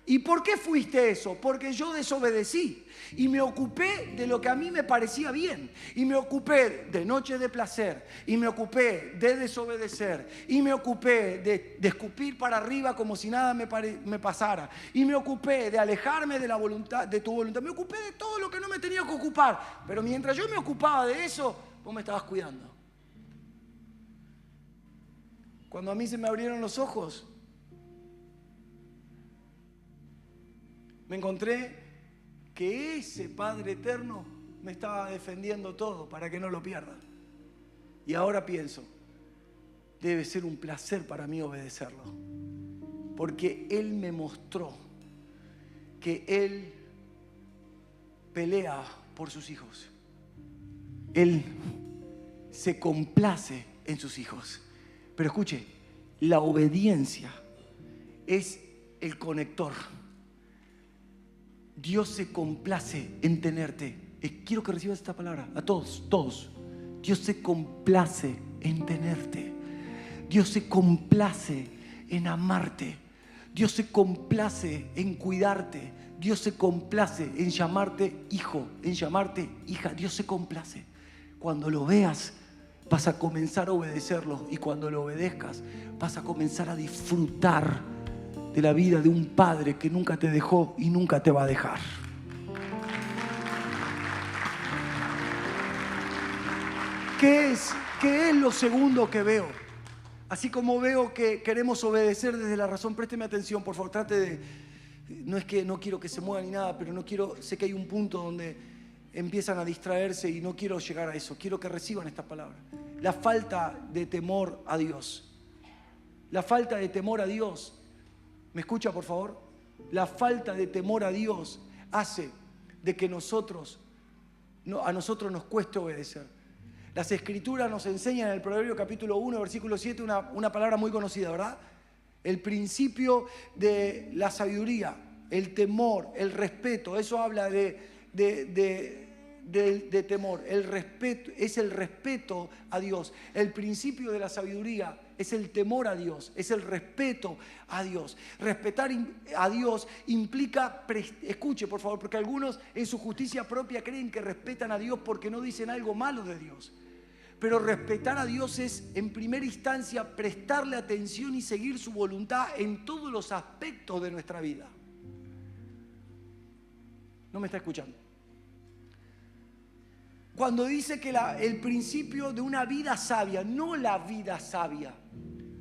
¿Y por qué fuiste eso? Porque yo desobedecí y me ocupé de lo que a mí me parecía bien, y me ocupé de noches de placer, y me ocupé de desobedecer, y me ocupé de escupir para arriba como si nada me pasara, y me ocupé de alejarme de la voluntad, de tu voluntad. Me ocupé de todo lo que no me tenía que ocupar, pero mientras yo me ocupaba de eso, vos me estabas cuidando. Cuando a mí se me abrieron los ojos, me encontré que ese Padre eterno me estaba defendiendo todo para que no lo pierda. Y ahora pienso, debe ser un placer para mí obedecerlo, porque Él me mostró que Él pelea por sus hijos. Él se complace en sus hijos. Pero escuche, la obediencia es el conector. Dios se complace en tenerte. Quiero que recibas esta palabra, a todos. Dios se complace en tenerte. Dios se complace en amarte. Dios se complace en cuidarte. Dios se complace en llamarte hijo, en llamarte hija. Dios se complace. Cuando lo veas, vas a comenzar a obedecerlo, y cuando lo obedezcas, vas a comenzar a disfrutar de la vida de un padre que nunca te dejó y nunca te va a dejar. ¿Qué es lo segundo que veo? Así como veo que queremos obedecer desde la razón, présteme atención, por favor, trate de... No es que no quiero que se mueva ni nada, pero no quiero, sé que hay un punto donde empiezan a distraerse y no quiero llegar a eso. Quiero que reciban esta palabra. La falta de temor a Dios. La falta de temor a Dios. ¿Me escucha, por favor? La falta de temor a Dios hace de que a nosotros nos cueste obedecer. Las Escrituras nos enseñan en el Proverbio capítulo 1, versículo 7, una palabra muy conocida, ¿verdad? El principio de la sabiduría, el temor, el respeto. Eso habla de temor. El respeto es el respeto a Dios. El principio de la sabiduría es el temor a Dios, es el respeto a Dios. Respetar a Dios implica, escuche por favor, porque algunos en su justicia propia creen que respetan a Dios porque no dicen algo malo de Dios. Pero respetar a Dios es, en primera instancia, prestarle atención y seguir su voluntad en todos los aspectos de nuestra vida. ¿No me está escuchando? Cuando dice que el principio de una vida sabia, no la vida sabia,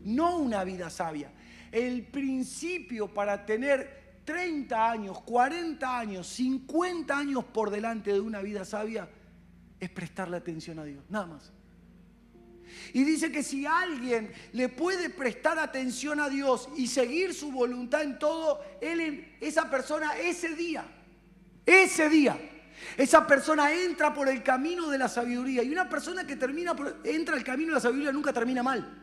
no una vida sabia. El principio para tener 30 años, 40 años, 50 años por delante de una vida sabia es prestarle atención a Dios, nada más. Y dice que si alguien le puede prestar atención a Dios y seguir su voluntad en todo, esa persona ese día, esa persona entra por el camino de la sabiduría. Y una persona que entra al camino de la sabiduría nunca termina mal.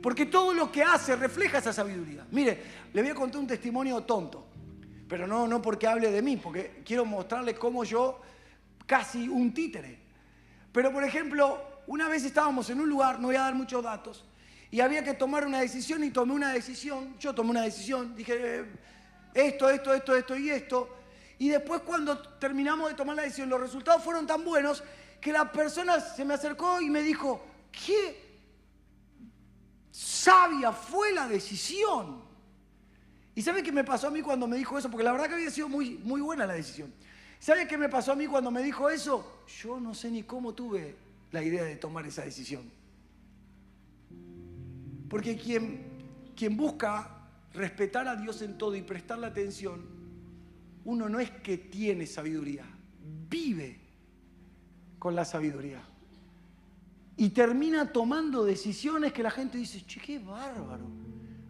Porque todo lo que hace refleja esa sabiduría. Mire, le voy a contar un testimonio tonto. Pero no porque hable de mí, porque quiero mostrarle cómo yo, casi un títere. Pero por ejemplo, una vez estábamos en un lugar, no voy a dar muchos datos, y había que tomar una decisión y tomé una decisión. Yo tomé una decisión, dije esto y esto. Y después cuando terminamos de tomar la decisión, los resultados fueron tan buenos que la persona se me acercó y me dijo, ¿qué sabia fue la decisión? ¿Y sabe qué me pasó a mí cuando me dijo eso? Porque la verdad que había sido muy, muy buena la decisión. ¿Sabe qué me pasó a mí cuando me dijo eso? Yo no sé ni cómo tuve la idea de tomar esa decisión. Porque quien busca respetar a Dios en todo y prestarle atención, uno no es que tiene sabiduría, vive con la sabiduría. Y termina tomando decisiones que la gente dice, che, qué bárbaro.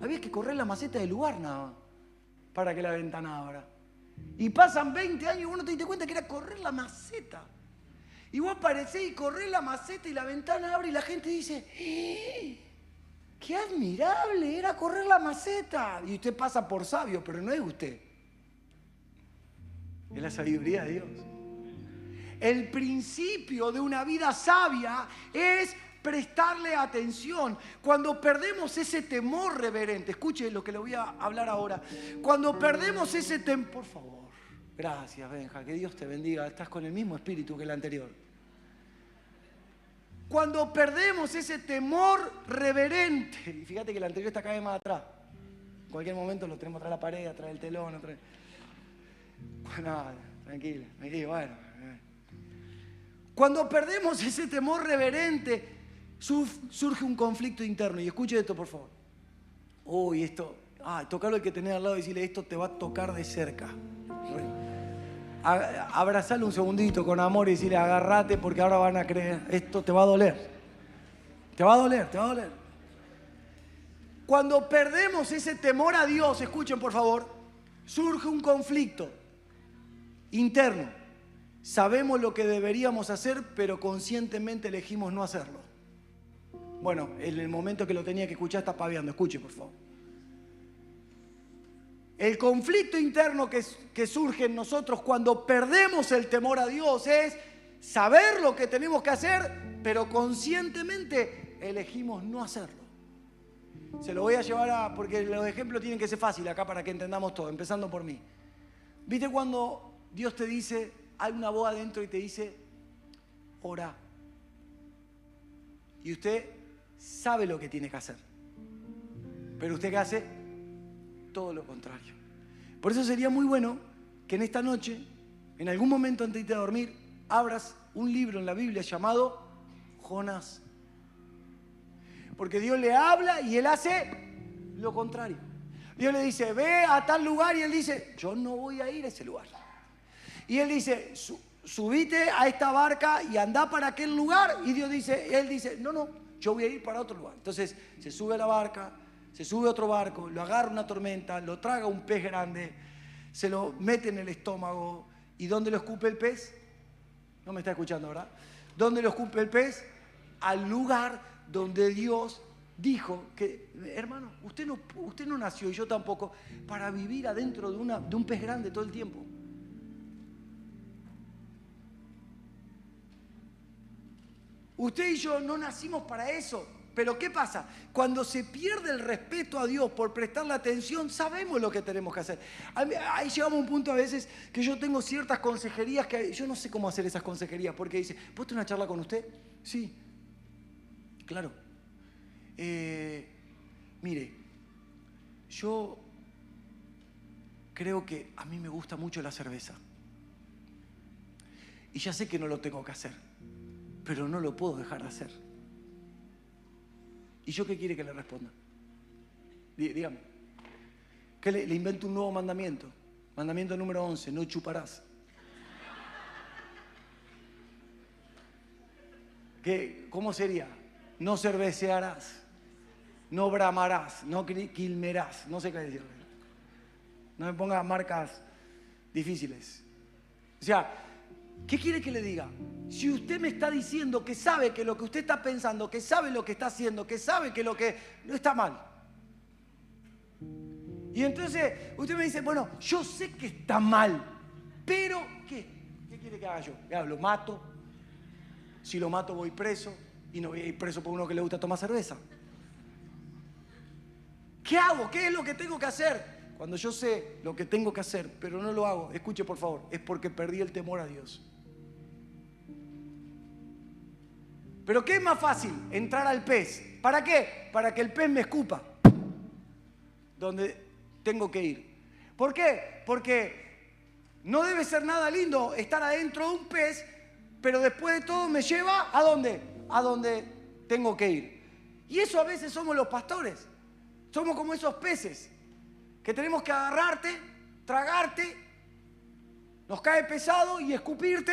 Había que correr la maceta del lugar nada más para que la ventana abra. Y pasan 20 años y vos no te diste cuenta que era correr la maceta. Y vos aparecés y corres la maceta y la ventana abre y la gente dice, ¡qué admirable! Era correr la maceta. Y usted pasa por sabio, pero no es usted. Es la sabiduría de Dios. El principio de una vida sabia es prestarle atención. Cuando perdemos ese temor reverente, escuche lo que le voy a hablar ahora. Cuando perdemos ese temor, por favor, gracias Benja, que Dios te bendiga, estás con el mismo espíritu que el anterior. Cuando perdemos ese temor reverente, y fíjate que el anterior está cada vez más atrás, en cualquier momento lo tenemos atrás de la pared, atrás del telón, atrás. Bueno, tranquilo, bueno. Cuando perdemos ese temor reverente, surge un conflicto interno. Y escuche esto, por favor. Tocarlo hay que tener al lado y decirle, esto te va a tocar de cerca. Abrazarle un segundito con amor y decirle, agárrate porque ahora van a creer, esto te va a doler. Te va a doler. Cuando perdemos ese temor a Dios, escuchen por favor, surge un conflicto interno. Sabemos lo que deberíamos hacer, pero conscientemente elegimos no hacerlo. Bueno, en el momento que lo tenía que escuchar está paveando. Escuche, por favor. El conflicto interno que surge en nosotros cuando perdemos el temor a Dios es saber lo que tenemos que hacer, pero conscientemente elegimos no hacerlo. Se lo voy a llevar porque los ejemplos tienen que ser fáciles acá para que entendamos todo, empezando por mí. ¿Viste cuando Dios te dice, hay una voz adentro y te dice, ora? Y usted sabe lo que tiene que hacer. Pero usted ¿qué hace? Todo lo contrario. Por eso sería muy bueno que en esta noche, en algún momento antes de irte a dormir, abras un libro en la Biblia llamado Jonás. Porque Dios le habla y él hace lo contrario. Dios le dice, ve a tal lugar y él dice, yo no voy a ir a ese lugar. Y él dice, subite a esta barca y anda para aquel lugar. Y él dice, no, yo voy a ir para otro lugar. Entonces se sube a la barca, se sube a otro barco, lo agarra una tormenta, lo traga un pez grande, se lo mete en el estómago. ¿Y dónde lo escupe el pez? No me está escuchando, ¿verdad? ¿Dónde lo escupe el pez? Al lugar donde Dios dijo que, hermano, usted no nació, y yo tampoco, para vivir adentro de un pez grande todo el tiempo. Usted y yo no nacimos para eso. Pero ¿qué pasa? Cuando se pierde el respeto a Dios por prestarle atención, sabemos lo que tenemos que hacer. Ahí llegamos a un punto a veces que yo tengo ciertas consejerías que yo no sé cómo hacer esas consejerías, porque dice, ¿puedo tener una charla con usted? Sí, claro. Mire, yo creo que a mí me gusta mucho la cerveza. Y ya sé que no lo tengo que hacer, pero no lo puedo dejar de hacer. ¿Y yo qué quiere que le responda? Dígame. ¿Qué le invento un nuevo mandamiento? Mandamiento número 11, no chuparás. ¿Cómo sería? No cervecearás, no bramarás, no quilmerás. No sé qué decirle. No me ponga marcas difíciles. O sea, ¿qué quiere que le diga? Si usted me está diciendo que sabe que lo que usted está pensando, que sabe lo que está haciendo, que sabe que lo que no está mal. Y entonces usted me dice, bueno, yo sé que está mal, pero ¿qué? ¿Qué quiere que haga yo? Ya, lo mato. Si lo mato voy preso y no voy a ir preso por uno que le gusta tomar cerveza. ¿Qué hago? ¿Qué es lo que tengo que hacer? Cuando yo sé lo que tengo que hacer, pero no lo hago, escuche por favor, es porque perdí el temor a Dios. ¿Pero qué es más fácil? Entrar al pez. ¿Para qué? Para que el pez me escupa donde tengo que ir. ¿Por qué? Porque no debe ser nada lindo estar adentro de un pez, pero después de todo me lleva ¿a dónde? A donde tengo que ir. Y eso a veces somos los pastores. Somos como esos peces que tenemos que agarrarte, tragarte, nos cae pesado y escupirte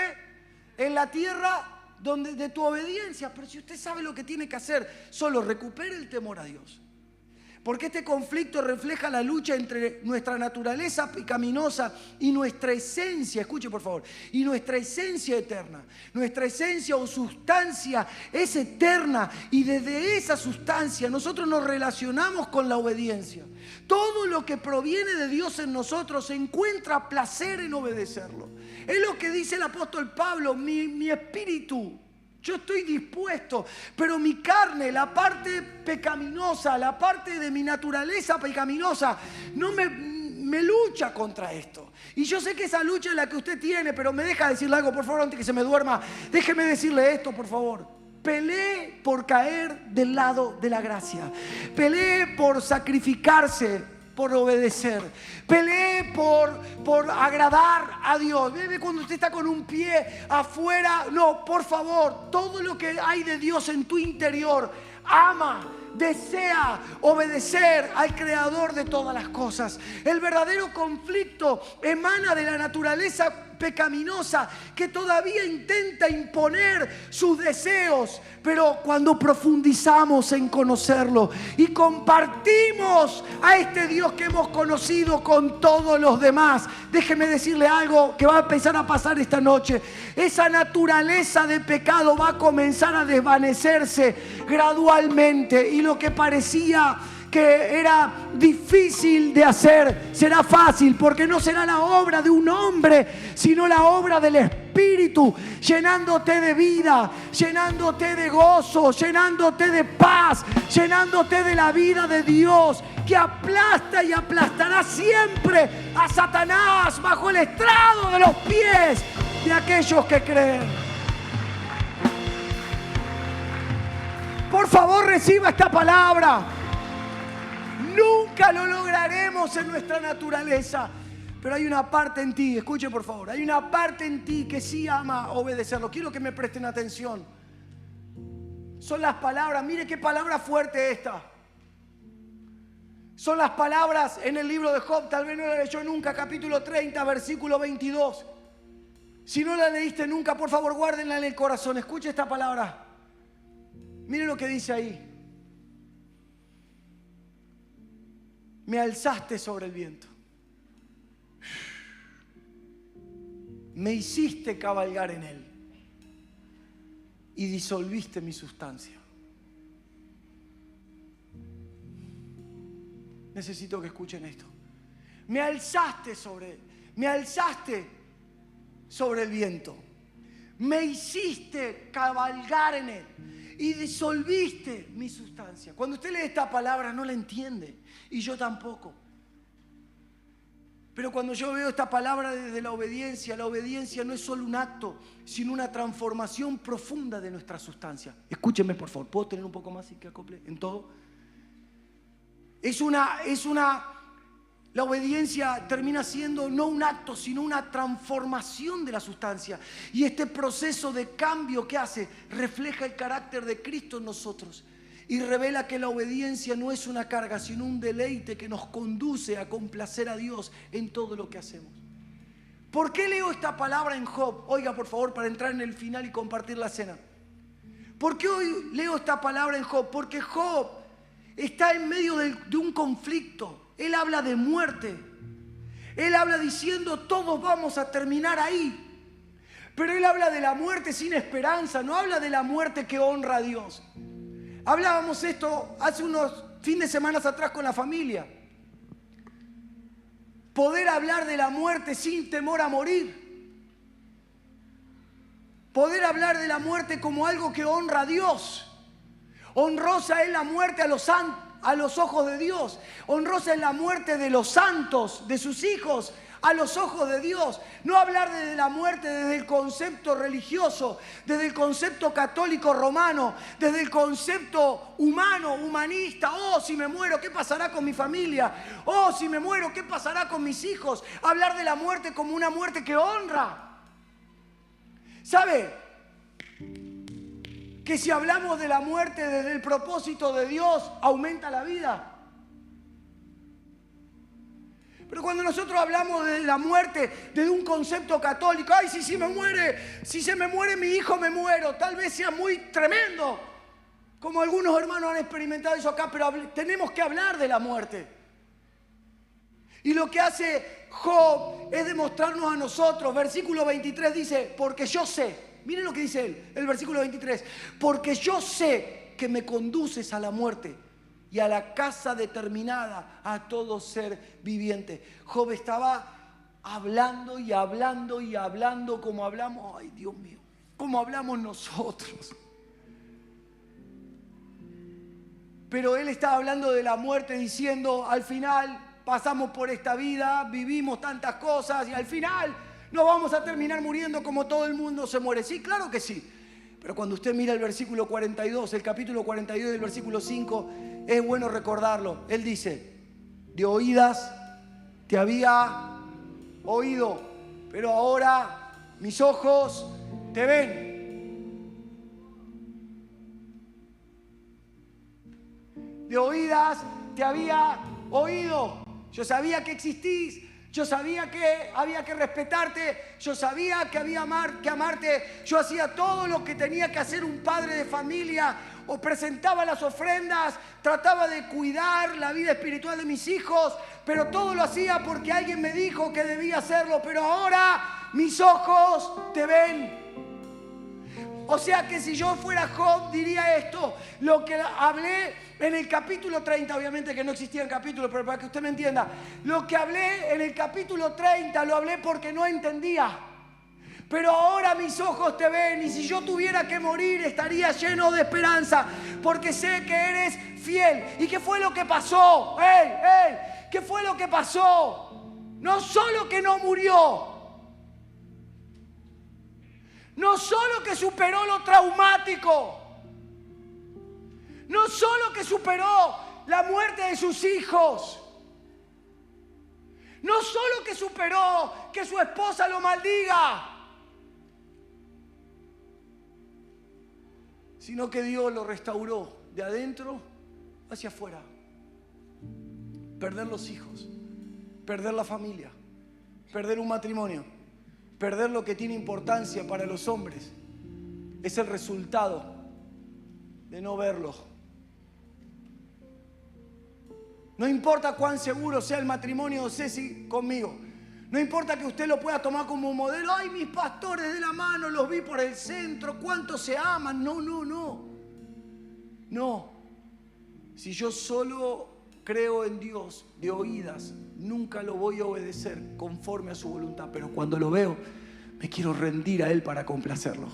en la tierra de tu obediencia. Pero si usted sabe lo que tiene que hacer, solo recupere el temor a Dios. Porque este conflicto refleja la lucha entre nuestra naturaleza pecaminosa y nuestra esencia, escuche por favor, y nuestra esencia eterna. Nuestra esencia o sustancia es eterna y desde esa sustancia nosotros nos relacionamos con la obediencia. Todo lo que proviene de Dios en nosotros encuentra placer en obedecerlo. Es lo que dice el apóstol Pablo, mi espíritu. Yo estoy dispuesto, pero mi carne, la parte pecaminosa, la parte de mi naturaleza pecaminosa, no me lucha contra esto. Y yo sé que esa lucha es la que usted tiene, pero me deja decirle algo, por favor, antes que se me duerma. Déjeme decirle esto, por favor. Pelee por caer del lado de la gracia. Pelee por sacrificarse, por obedecer. Pelee por agradar a Dios. Ve cuando usted está con un pie afuera. No, por favor, todo lo que hay de Dios en tu interior, ama, desea obedecer al Creador de todas las cosas. El verdadero conflicto emana de la naturaleza pecaminosa que todavía intenta imponer sus deseos, pero cuando profundizamos en conocerlo y compartimos a este Dios que hemos conocido con todos los demás, déjeme decirle algo que va a empezar a pasar esta noche. Esa naturaleza de pecado va a comenzar a desvanecerse gradualmente y lo que parecía que era difícil de hacer será fácil, porque no será la obra de un hombre, sino la obra del Espíritu, llenándote de vida, llenándote de gozo, llenándote de paz, llenándote de la vida de Dios, que aplasta y aplastará siempre a Satanás bajo el estrado de los pies de aquellos que creen. Por favor, reciba esta palabra. Nunca lo lograremos en nuestra naturaleza, pero hay una parte en ti, escuche por favor, hay una parte en ti que sí ama obedecerlo. Quiero que me presten atención. Son las palabras, mire qué palabra fuerte esta. Son las palabras en el libro de Job, tal vez no la leyó nunca, capítulo 30, versículo 22. Si no la leíste nunca, por favor, guárdenla en el corazón. Escuche esta palabra. Mire lo que dice ahí. Me alzaste sobre el viento. Me hiciste cabalgar en él. y disolviste mi sustancia. Necesito que escuchen esto. Me alzaste sobre el viento. Me hiciste cabalgar en él y disolviste mi sustancia. Cuando usted lee esta palabra no la entiende, y yo tampoco. Pero cuando yo veo esta palabra desde la obediencia no es solo un acto, sino una transformación profunda de nuestra sustancia. Escúchenme, por favor. ¿Puedo tener un poco más y que acople en todo? La obediencia termina siendo no un acto, sino una transformación de la sustancia. Y este proceso de cambio que hace, refleja el carácter de Cristo en nosotros. Y revela que la obediencia no es una carga, sino un deleite que nos conduce a complacer a Dios en todo lo que hacemos. ¿Por qué leo esta palabra en Job? Oiga, por favor, para entrar en el final y compartir la cena. ¿Por qué hoy leo esta palabra en Job? Porque Job está en medio de un conflicto. Él habla de muerte. Él habla diciendo, todos vamos a terminar ahí. Pero él habla de la muerte sin esperanza, no habla de la muerte que honra a Dios. Hablábamos esto hace unos fines de semana atrás con la familia. Poder hablar de la muerte sin temor a morir. Poder hablar de la muerte como algo que honra a Dios. Honrosa es la muerte a los ojos de Dios. Honrosa es la muerte de los santos, de sus hijos, a los ojos de Dios. No hablar de la muerte desde el concepto religioso, desde el concepto católico romano, desde el concepto humano, humanista. Oh, si me muero, ¿qué pasará con mi familia? Oh, si me muero, ¿qué pasará con mis hijos? Hablar de la muerte como una muerte que honra. ¿Sabe? Que si hablamos de la muerte desde el propósito de Dios, aumenta la vida. Pero cuando nosotros hablamos de la muerte desde un concepto católico, ay, si se me muere mi hijo, me muero. Tal vez sea muy tremendo, como algunos hermanos han experimentado eso acá, pero tenemos que hablar de la muerte. Y lo que hace Job es demostrarnos a nosotros. Versículo 23 dice, porque yo sé. Miren lo que dice él, el versículo 23. Porque yo sé que me conduces a la muerte y a la casa determinada a todo ser viviente. Job estaba hablando y hablando y hablando como hablamos, ay Dios mío, como hablamos nosotros. Pero él estaba hablando de la muerte diciendo, al final pasamos por esta vida, vivimos tantas cosas y al final no vamos a terminar muriendo como todo el mundo se muere. Sí, claro que sí. Pero cuando usted mira el versículo 42, el capítulo 42 del versículo 5, es bueno recordarlo. Él dice, de oídas te había oído, pero ahora mis ojos te ven. De oídas te había oído. Yo sabía que existís. Yo sabía que había que respetarte, yo sabía que había que amarte, yo hacía todo lo que tenía que hacer un padre de familia, o presentaba las ofrendas, trataba de cuidar la vida espiritual de mis hijos, pero todo lo hacía porque alguien me dijo que debía hacerlo, pero ahora mis ojos te ven. O sea que si yo fuera Job diría esto, lo que hablé en el capítulo 30, obviamente que no existían capítulos, pero para que usted me entienda, lo que hablé en el capítulo 30 lo hablé porque no entendía. Pero ahora mis ojos te ven y si yo tuviera que morir estaría lleno de esperanza porque sé que eres fiel. ¿Y qué fue lo que pasó? ¿Qué fue lo que pasó? No solo que no murió, no solo que superó lo traumático, no solo que superó la muerte de sus hijos, no solo que superó que su esposa lo maldiga, sino que Dios lo restauró de adentro hacia afuera. Perder los hijos, perder la familia, perder un matrimonio, perder lo que tiene importancia para los hombres, es el resultado de no verlo. No importa cuán seguro sea el matrimonio de Ceci conmigo, No importa que usted lo pueda tomar como un modelo. ¡Ay, mis pastores de la mano, los vi por el centro! ¿Cuántos se aman? No, no, no. No. Si yo solo creo en Dios de oídas, nunca lo voy a obedecer conforme a su voluntad. Pero cuando lo veo, me quiero rendir a Él para complacerlo.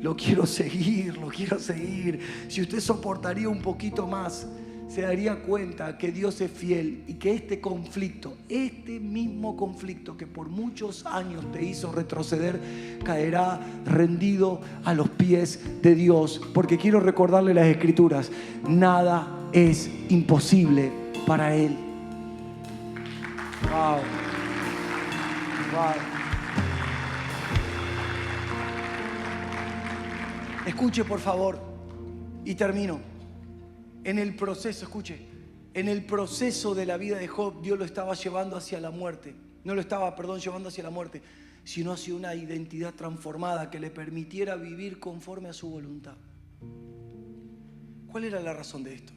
Lo quiero seguir, lo quiero seguir. Si usted soportaría un poquito más, se daría cuenta que Dios es fiel y que este conflicto, este mismo conflicto que por muchos años te hizo retroceder, caerá rendido a los pies de Dios. Porque quiero recordarle las Escrituras: nada es imposible para Él. Wow. Wow. Escuche, por favor, y termino. En el proceso, escuche, en el proceso de la vida de Job, Dios lo estaba llevando hacia la muerte. No lo estaba, llevando hacia la muerte, sino hacia una identidad transformada que le permitiera vivir conforme a su voluntad. ¿Cuál era la razón de esto?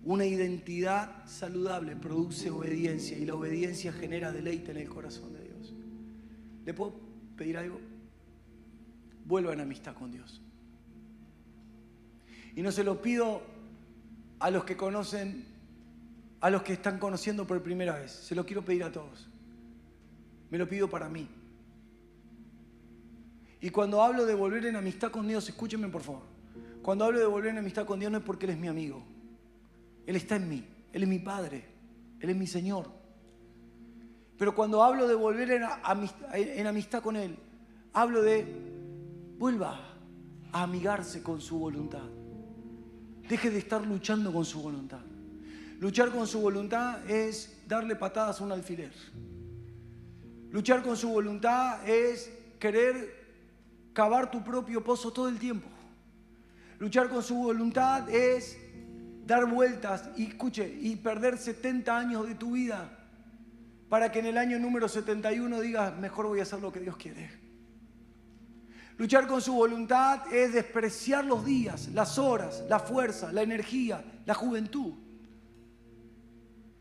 Una identidad saludable produce obediencia, y la obediencia genera deleite en el corazón de Dios. ¿Le puedo pedir algo? Vuelva en amistad con Dios. Y no se lo pido a los que conocen, a los que están conociendo por primera vez. Se lo quiero pedir a todos. Me lo pido para mí. Y cuando hablo de volver en amistad con Dios, escúchenme por favor. Cuando hablo de volver en amistad con Dios, no es porque Él es mi amigo. Él está en mí. Él es mi Padre. Él es mi Señor. Pero cuando hablo de volver en amistad con Él, hablo de vuelva a amigarse con su voluntad. Deje de estar luchando con su voluntad. Luchar con su voluntad es darle patadas a un alfiler. Luchar con su voluntad es querer cavar tu propio pozo todo el tiempo. Luchar con su voluntad es dar vueltas y, escuche, y perder 70 años de tu vida para que en el año número 71 digas: mejor voy a hacer lo que Dios quiere. Luchar con su voluntad es despreciar los días, las horas, la fuerza, la energía, la juventud.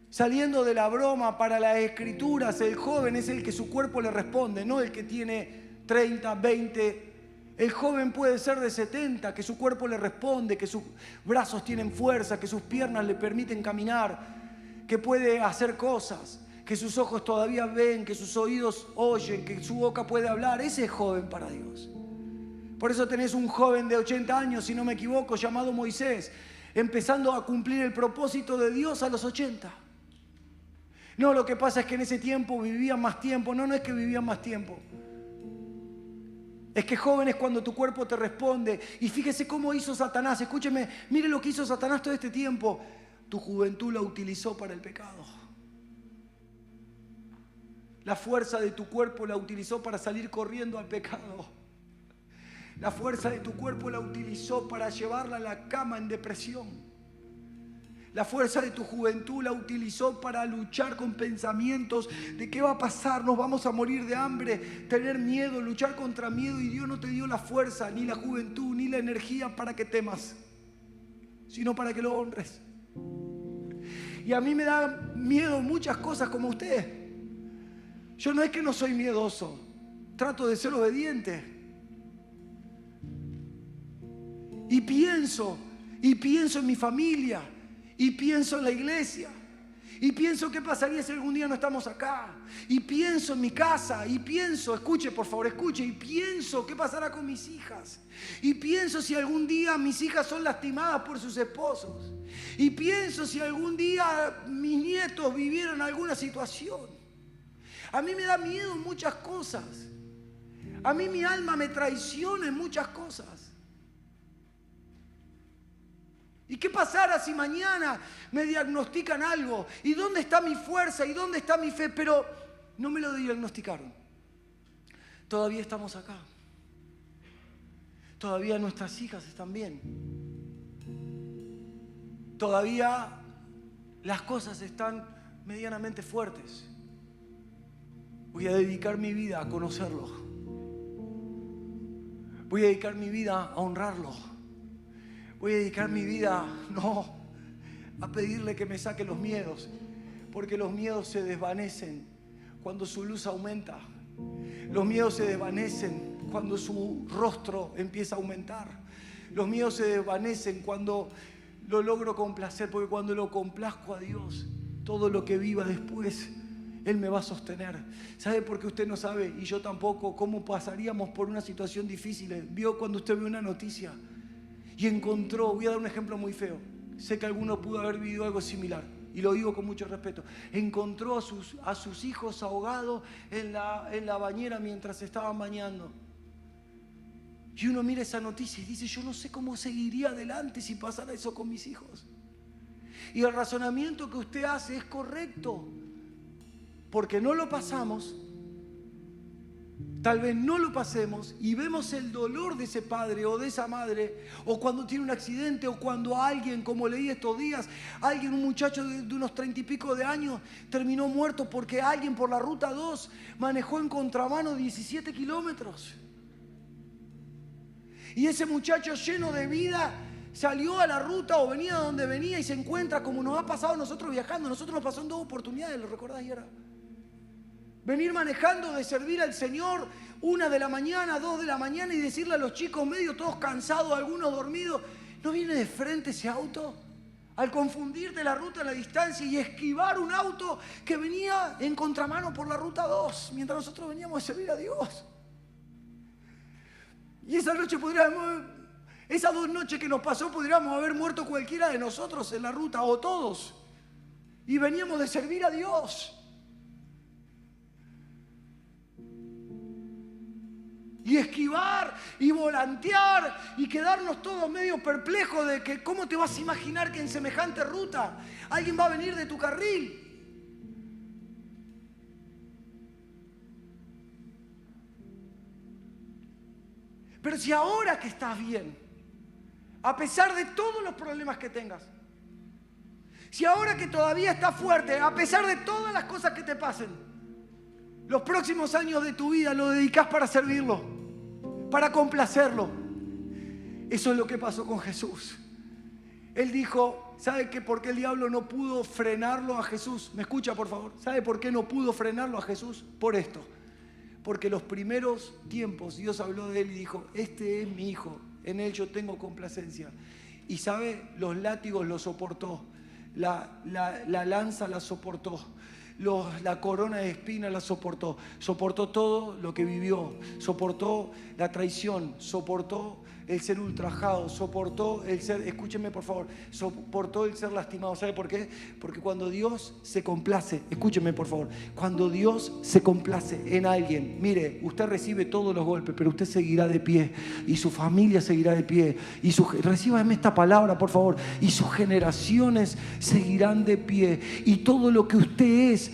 Saliendo de la broma, para las Escrituras, el joven es el que su cuerpo le responde, no el que tiene 30, 20. El joven puede ser de 70, que su cuerpo le responde, que sus brazos tienen fuerza, que sus piernas le permiten caminar, que puede hacer cosas, que sus ojos todavía ven, que sus oídos oyen, que su boca puede hablar. Ese es joven para Dios. Por eso tenés un joven de 80 años, si no me equivoco, llamado Moisés, empezando a cumplir el propósito de Dios a los 80. No, lo que pasa es que en ese tiempo vivían más tiempo. No, no es que vivían más tiempo. Es que joven es cuando tu cuerpo te responde. Y fíjese cómo hizo Satanás. Escúcheme, mire lo que hizo Satanás todo este tiempo. Tu juventud la utilizó para el pecado. La fuerza de tu cuerpo la utilizó para salir corriendo al pecado. La fuerza de tu cuerpo la utilizó para llevarla a la cama en depresión. La fuerza de tu juventud la utilizó para luchar con pensamientos de qué va a pasar, nos vamos a morir de hambre, tener miedo, luchar contra miedo. Y Dios no te dio la fuerza, ni la juventud, ni la energía para que temas, sino para que lo honres. Y a mí me da miedo muchas cosas como usted. Yo no es que no soy miedoso, trato de ser obediente. Y pienso en mi familia, y pienso en la iglesia, y pienso qué pasaría si algún día no estamos acá, y pienso en mi casa, y pienso, escuche por favor, escuche, y pienso qué pasará con mis hijas, y pienso si algún día mis hijas son lastimadas por sus esposos, y pienso si algún día mis nietos vivieron alguna situación. A mí me da miedo muchas cosas, a mí mi alma me traiciona en muchas cosas. ¿Y qué pasará si mañana me diagnostican algo? ¿Y dónde está mi fuerza? ¿Y dónde está mi fe? Pero no me lo diagnosticaron. Todavía estamos acá. Todavía nuestras hijas están bien. Todavía las cosas están medianamente fuertes. Voy a dedicar mi vida a conocerlo. Voy a dedicar mi vida a honrarlo. Voy a dedicar mi vida, a pedirle que me saque los miedos, porque los miedos se desvanecen cuando su luz aumenta. Los miedos se desvanecen cuando su rostro empieza a aumentar. Los miedos se desvanecen cuando lo logro complacer, porque cuando lo complazco a Dios, todo lo que viva después, Él me va a sostener. ¿Sabe por qué usted no sabe, y yo tampoco, cómo pasaríamos por una situación difícil? Vio cuando usted ve una noticia y encontró, voy a dar un ejemplo muy feo, sé que alguno pudo haber vivido algo similar, y lo digo con mucho respeto, encontró a sus hijos ahogados en la bañera mientras se estaban bañando. Y uno mira esa noticia y dice, yo no sé cómo seguiría adelante si pasara eso con mis hijos. Y el razonamiento que usted hace es correcto, porque no lo pasamos, tal vez no lo pasemos y vemos el dolor de ese padre o de esa madre, o cuando tiene un accidente, o cuando alguien, como leí estos días, un muchacho de unos 30 y pico de años terminó muerto porque alguien por la ruta 2 manejó en contramano 17 kilómetros. Y ese muchacho lleno de vida salió a la ruta o venía de donde venía y se encuentra como nos ha pasado a nosotros viajando. Nosotros nos pasó en 2 oportunidades, ¿lo recordás, Yara? Venir manejando de servir al Señor 1 de la mañana, 2 de la mañana, y decirle a los chicos medio todos cansados, algunos dormidos, ¿no viene de frente ese auto? Al confundirte la ruta, la distancia y esquivar un auto que venía en contramano por la ruta 2, mientras nosotros veníamos a servir a Dios. Y esa noche esas 2 noches que nos pasó, podríamos haber muerto cualquiera de nosotros en la ruta, o todos. Y veníamos de servir a Dios. Y esquivar y volantear y quedarnos todos medio perplejos de que ¿cómo te vas a imaginar que en semejante ruta alguien va a venir de tu carril? Pero si ahora que estás bien, a pesar de todos los problemas que tengas, si ahora que todavía estás fuerte, a pesar de todas las cosas que te pasen, los próximos años de tu vida lo dedicás para servirlo, para complacerlo. Eso es lo que pasó con Jesús. Él dijo, ¿sabe qué? ¿Por qué el diablo no pudo frenarlo a Jesús? ¿Me escucha, por favor? ¿Sabe por qué no pudo frenarlo a Jesús? Por esto. Porque los primeros tiempos Dios habló de él y dijo, este es mi hijo, en él yo tengo complacencia. Y sabe, los látigos los soportó, la lanza la soportó, la corona de espinas la soportó todo lo que vivió, soportó la traición, soportó el ser ultrajado, soportó el ser, escúcheme por favor, soportó el ser lastimado. ¿Sabe por qué? Porque cuando Dios se complace, escúcheme por favor, cuando Dios se complace en alguien, mire, usted recibe todos los golpes, pero usted seguirá de pie y su familia seguirá de pie y recíbame esta palabra por favor, y sus generaciones seguirán de pie y todo lo que usted es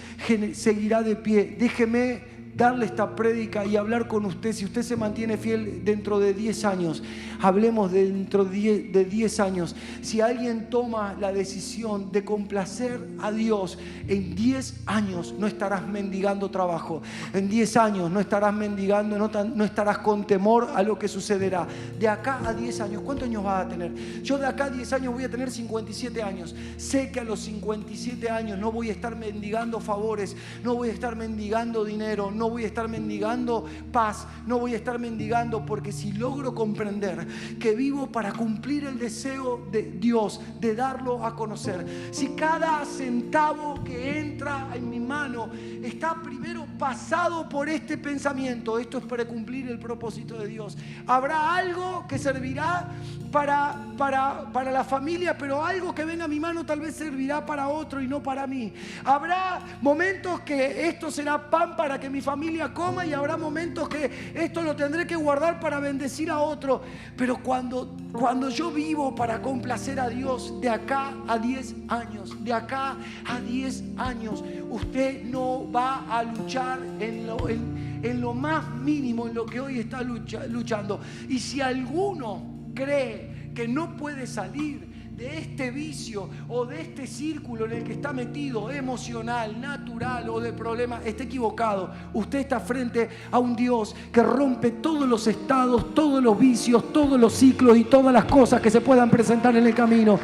seguirá de pie. Déjeme darle esta prédica y hablar con usted. Si usted se mantiene fiel dentro de 10 años, hablemos dentro de 10 años. Si alguien toma la decisión de complacer a Dios, en 10 años no estarás mendigando trabajo. En 10 años no estarás mendigando, no estarás con temor a lo que sucederá. De acá a 10 años, ¿cuántos años vas a tener? Yo de acá a 10 años voy a tener 57 años. Sé que a los 57 años no voy a estar mendigando favores, no voy a estar mendigando dinero, no voy a estar mendigando paz, no voy a estar mendigando, porque si logro comprender que vivo para cumplir el deseo de Dios, de darlo a conocer, si cada centavo que entra en mi mano está primero pasado por este pensamiento, esto es para cumplir el propósito de Dios, habrá algo que servirá para la familia, pero algo que venga a mi mano tal vez servirá para otro y no para mí. Habrá momentos que esto será pan para que mi familia coma, y habrá momentos que esto lo tendré que guardar para bendecir a otro. Pero cuando yo vivo para complacer a Dios, de acá a 10 años, de acá a 10 años, usted no va a luchar en lo más mínimo, en lo que hoy está luchando. Y si alguno cree que no puede salir de este vicio o de este círculo en el que está metido, emocional, natural o de problemas, está equivocado. Usted está frente a un Dios que rompe todos los estados, todos los vicios, todos los ciclos y todas las cosas que se puedan presentar en el camino.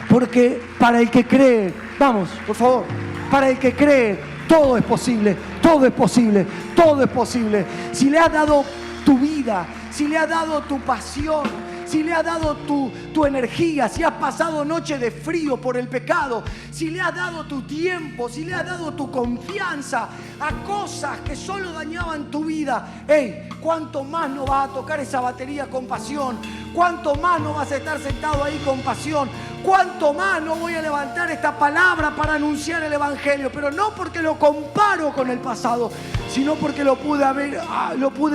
Porque para el que cree, vamos, por favor, para el que cree, todo es posible, todo es posible, todo es posible. Si le has dado tu vida, si le has dado tu pasión, si le has dado tu energía, si has pasado noches de frío por el pecado, si le has dado tu tiempo, si le has dado tu confianza a cosas que solo dañaban tu vida, hey, ¿cuánto más no vas a tocar esa batería con pasión? ¿Cuánto más no vas a estar sentado ahí con pasión? ¿Cuánto más no voy a levantar esta palabra para anunciar el Evangelio? Pero no porque lo comparo con el pasado, sino porque lo pude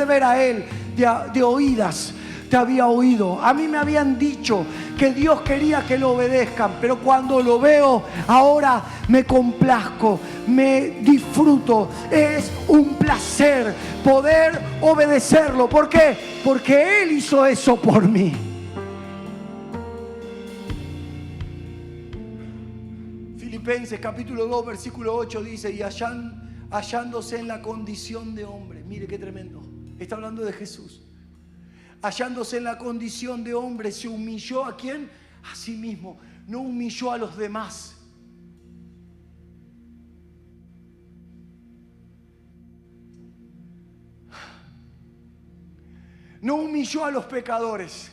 ver a Él de oídas. Te había oído. A mí me habían dicho que Dios quería que lo obedezcan, pero cuando lo veo ahora me complazco, me disfruto. Es un placer poder obedecerlo. ¿Por qué? Porque Él hizo eso por mí. Filipenses capítulo 2 versículo 8 dice: y hallándose en la condición de hombre. Mire qué tremendo. Está hablando de Jesús. Hallándose en la condición de hombre, se humilló ¿a quién? A sí mismo. No humilló a los demás. No humilló a los pecadores.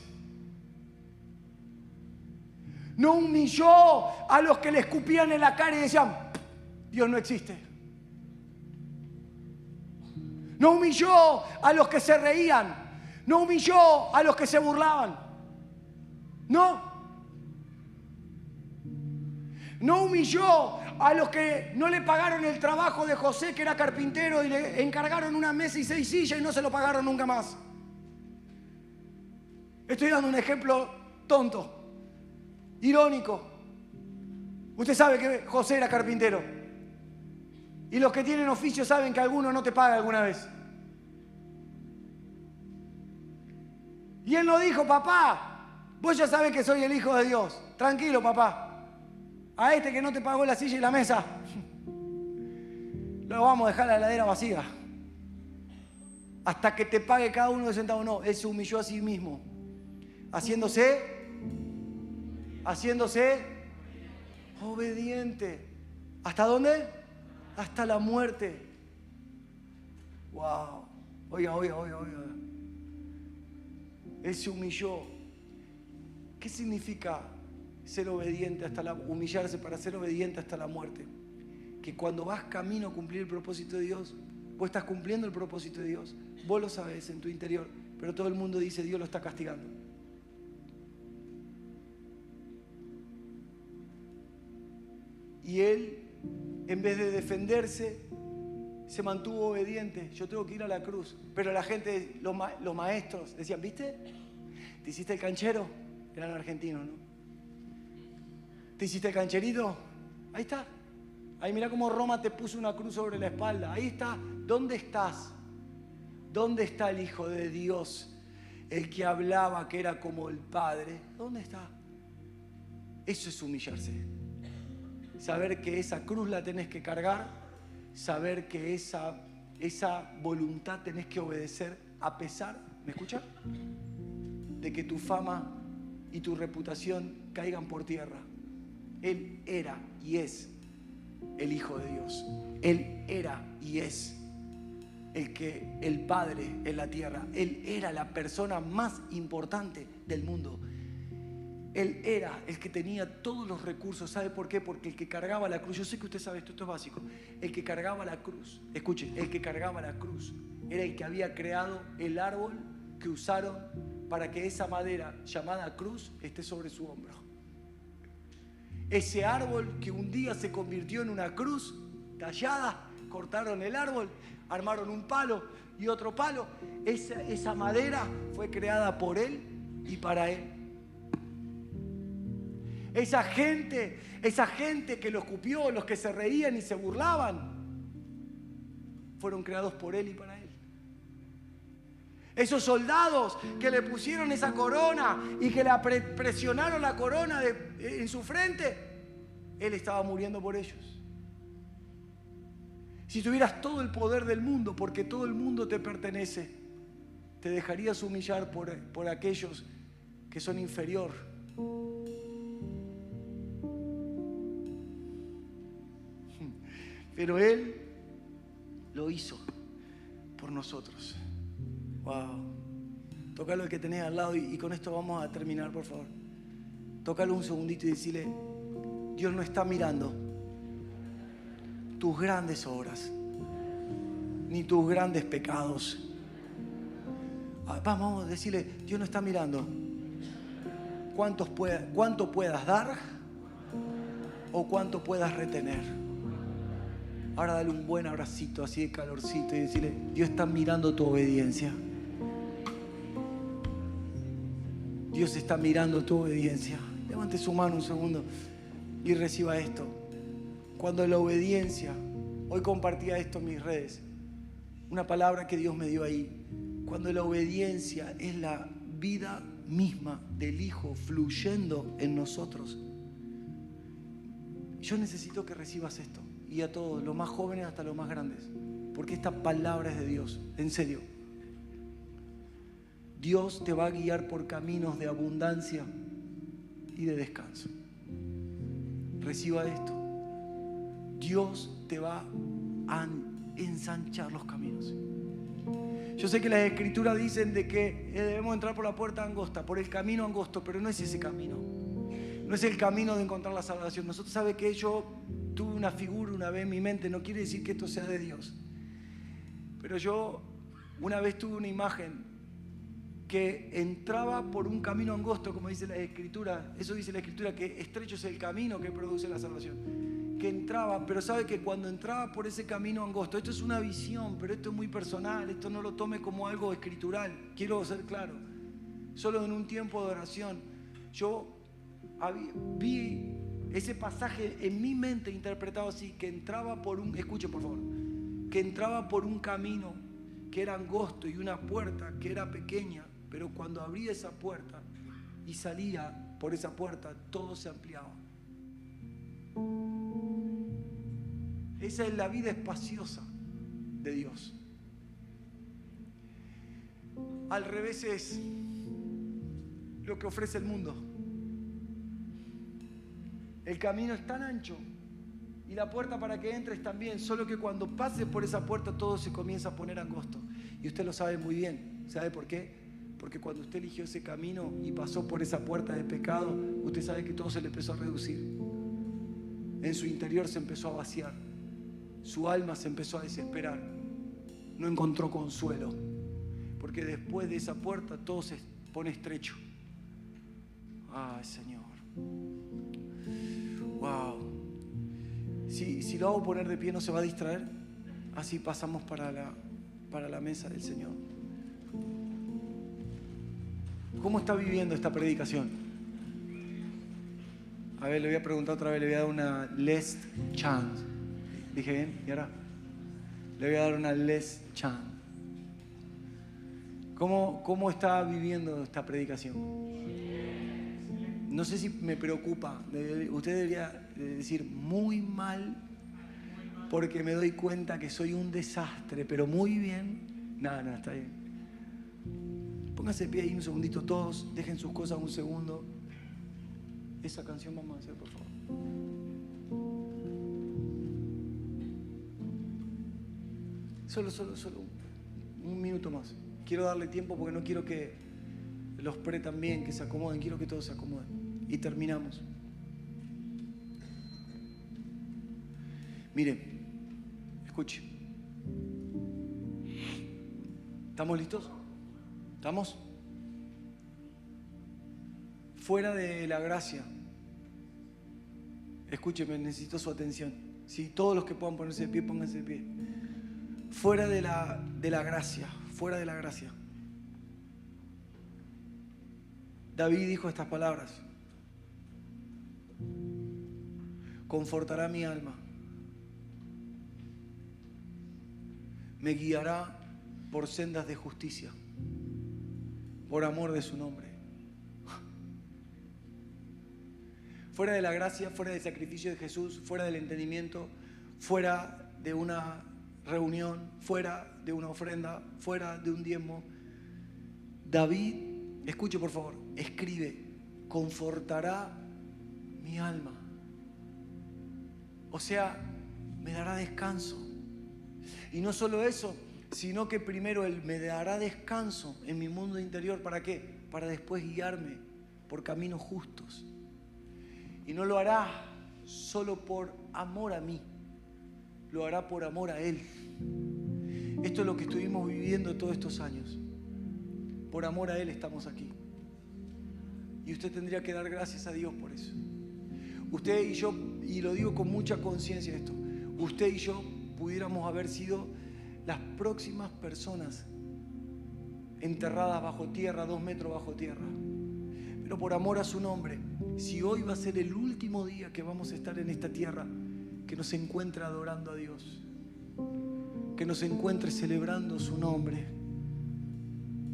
No humilló a los que le escupían en la cara y decían: Dios no existe. No humilló a los que se reían. No humilló a los que se burlaban. No humilló a los que no le pagaron el trabajo de José, que era carpintero, y le encargaron una mesa y 6 sillas y no se lo pagaron nunca más. Estoy dando un ejemplo tonto, irónico. Usted sabe que José era carpintero. Y los que tienen oficio saben que alguno no te paga alguna vez. Y él no dijo: papá, vos ya sabés que soy el hijo de Dios. Tranquilo, papá. A este que no te pagó la silla y la mesa, lo vamos a dejar la heladera vacía. Hasta que te pague cada uno de centavos. No, él se humilló a sí mismo. Haciéndose obediente. ¿Hasta dónde? Hasta la muerte. Wow. Oiga. Él se humilló. ¿Qué significa ser obediente humillarse para ser obediente hasta la muerte? Que cuando vas camino a cumplir el propósito de Dios, vos estás cumpliendo el propósito de Dios. Vos lo sabés en tu interior, pero todo el mundo dice: Dios lo está castigando. Y él, en vez de defenderse, se mantuvo obediente. Yo tengo que ir a la cruz. Pero la gente, los maestros decían: ¿viste? ¿Te hiciste el canchero? Eran argentinos, ¿no? ¿Te hiciste el cancherito? Ahí está. Ahí mirá cómo Roma te puso una cruz sobre la espalda. Ahí está. ¿Dónde estás? ¿Dónde está el Hijo de Dios? El que hablaba que era como el Padre. ¿Dónde está? Eso es humillarse. Saber que esa cruz la tenés que cargar. Saber que esa voluntad tenés que obedecer a pesar, ¿me escuchas? De que tu fama y tu reputación caigan por tierra. Él era y es el Hijo de Dios. Él era y es el Padre en la tierra. Él era la persona más importante del mundo. Él era el que tenía todos los recursos. ¿Sabe por qué? Porque el que cargaba la cruz, yo sé que usted sabe esto es básico. El que cargaba la cruz, escuche, el que cargaba la cruz era el que había creado el árbol que usaron para que esa madera llamada cruz esté sobre su hombro. Ese árbol que un día se convirtió en una cruz tallada, cortaron el árbol, armaron un palo y otro palo. Esa madera fue creada por él y para él. Esa gente que lo escupió, los que se reían y se burlaban, fueron creados por él y para él. Esos soldados que le pusieron esa corona y que le presionaron la corona en su frente, él estaba muriendo por ellos. Si tuvieras todo el poder del mundo, porque todo el mundo te pertenece, te dejarías humillar por aquellos que son inferior. Pero él lo hizo por nosotros. Wow. Tócalo el que tenés al lado y con esto vamos a terminar, por favor. Tócalo un segundito y decirle: Dios no está mirando tus grandes obras, ni tus grandes pecados. Vamos a decirle: Dios no está mirando cuánto puedas dar o cuánto puedas retener. Ahora dale un buen abracito así de calorcito y decirle: Dios está mirando tu obediencia. Dios está mirando tu obediencia. Levante su mano un segundo y reciba esto. Cuando la obediencia, hoy compartía esto en mis redes, una palabra que Dios me dio ahí. Cuando la obediencia es la vida misma del Hijo fluyendo en nosotros. Yo necesito que recibas esto, y a todos, los más jóvenes hasta los más grandes, porque esta palabra es de Dios, en serio. Dios te va a guiar por caminos de abundancia y de descanso. Reciba esto. Dios te va a ensanchar los caminos. Yo sé que las escrituras dicen de que debemos entrar por la puerta angosta, por el camino angosto, pero no es ese camino. No es el camino de encontrar la salvación. Nosotros sabemos que yo tuve una figura una vez en mi mente, no quiere decir que esto sea de Dios. Pero yo una vez tuve una imagen que entraba por un camino angosto, como dice la Escritura. Eso dice la Escritura, que estrecho es el camino que produce la salvación. Que entraba, pero sabe que cuando entraba por ese camino angosto, esto es una visión, pero esto es muy personal, esto no lo tome como algo escritural, quiero ser claro. Solo en un tiempo de oración, yo vi ese pasaje en mi mente interpretado así, que entraba por un, escuche por favor, que entraba por un camino que era angosto y una puerta que era pequeña, pero cuando abría esa puerta y salía por esa puerta, todo se ampliaba. Esa es la vida espaciosa de Dios. Al revés es lo que ofrece el mundo. El camino es tan ancho y la puerta para que entres también, solo que cuando pases por esa puerta todo se comienza a poner angosto. Y usted lo sabe muy bien. ¿Sabe por qué? Porque cuando usted eligió ese camino y pasó por esa puerta de pecado, usted sabe que todo se le empezó a reducir. En su interior se empezó a vaciar. Su alma se empezó a desesperar. No encontró consuelo. Porque después de esa puerta todo se pone estrecho. Ay, Señor. Wow. Si lo hago poner de pie, ¿no se va a distraer? Así pasamos para la mesa del Señor. ¿Cómo está viviendo esta predicación? A ver, le voy a preguntar otra vez, le voy a dar una last chance. ¿Dije bien? ¿Y ahora? Le voy a dar una last chance. ¿Cómo está viviendo esta predicación? No sé si me preocupa. Usted debería decir muy mal, porque me doy cuenta que soy un desastre, pero muy bien. No, está bien. Pónganse de pie ahí un segundito todos, dejen sus cosas un segundo. Esa canción vamos a hacer, por favor. Solo un minuto más. Quiero darle tiempo porque no quiero que los también, que se acomoden, quiero que todos se acomoden. Y terminamos. Mire, escuche. ¿Estamos listos? ¿Estamos? Fuera de la gracia. Escúcheme, necesito su atención. Si todos los que puedan ponerse de pie, pónganse de pie. Fuera de la gracia, fuera de la gracia. David dijo estas palabras: confortará mi alma, me guiará por sendas de justicia, por amor de su nombre. Fuera de la gracia, fuera del sacrificio de Jesús, fuera del entendimiento, fuera de una reunión, fuera de una ofrenda, fuera de un diezmo, David, escuche por favor, escribe: confortará mi alma. O sea, me dará descanso. Y no solo eso, sino que primero Él me dará descanso en mi mundo interior. ¿Para qué? Para después guiarme por caminos justos. Y no lo hará solo por amor a mí, lo hará por amor a Él. Esto es lo que estuvimos viviendo todos estos años. Por amor a Él estamos aquí. Y usted tendría que dar gracias a Dios por eso. Usted y yo, y lo digo con mucha conciencia esto, usted y yo pudiéramos haber sido las próximas personas enterradas bajo tierra, 2 metros bajo tierra. Pero por amor a su nombre, si hoy va a ser el último día que vamos a estar en esta tierra, que nos encuentre adorando a Dios, que nos encuentre celebrando su nombre.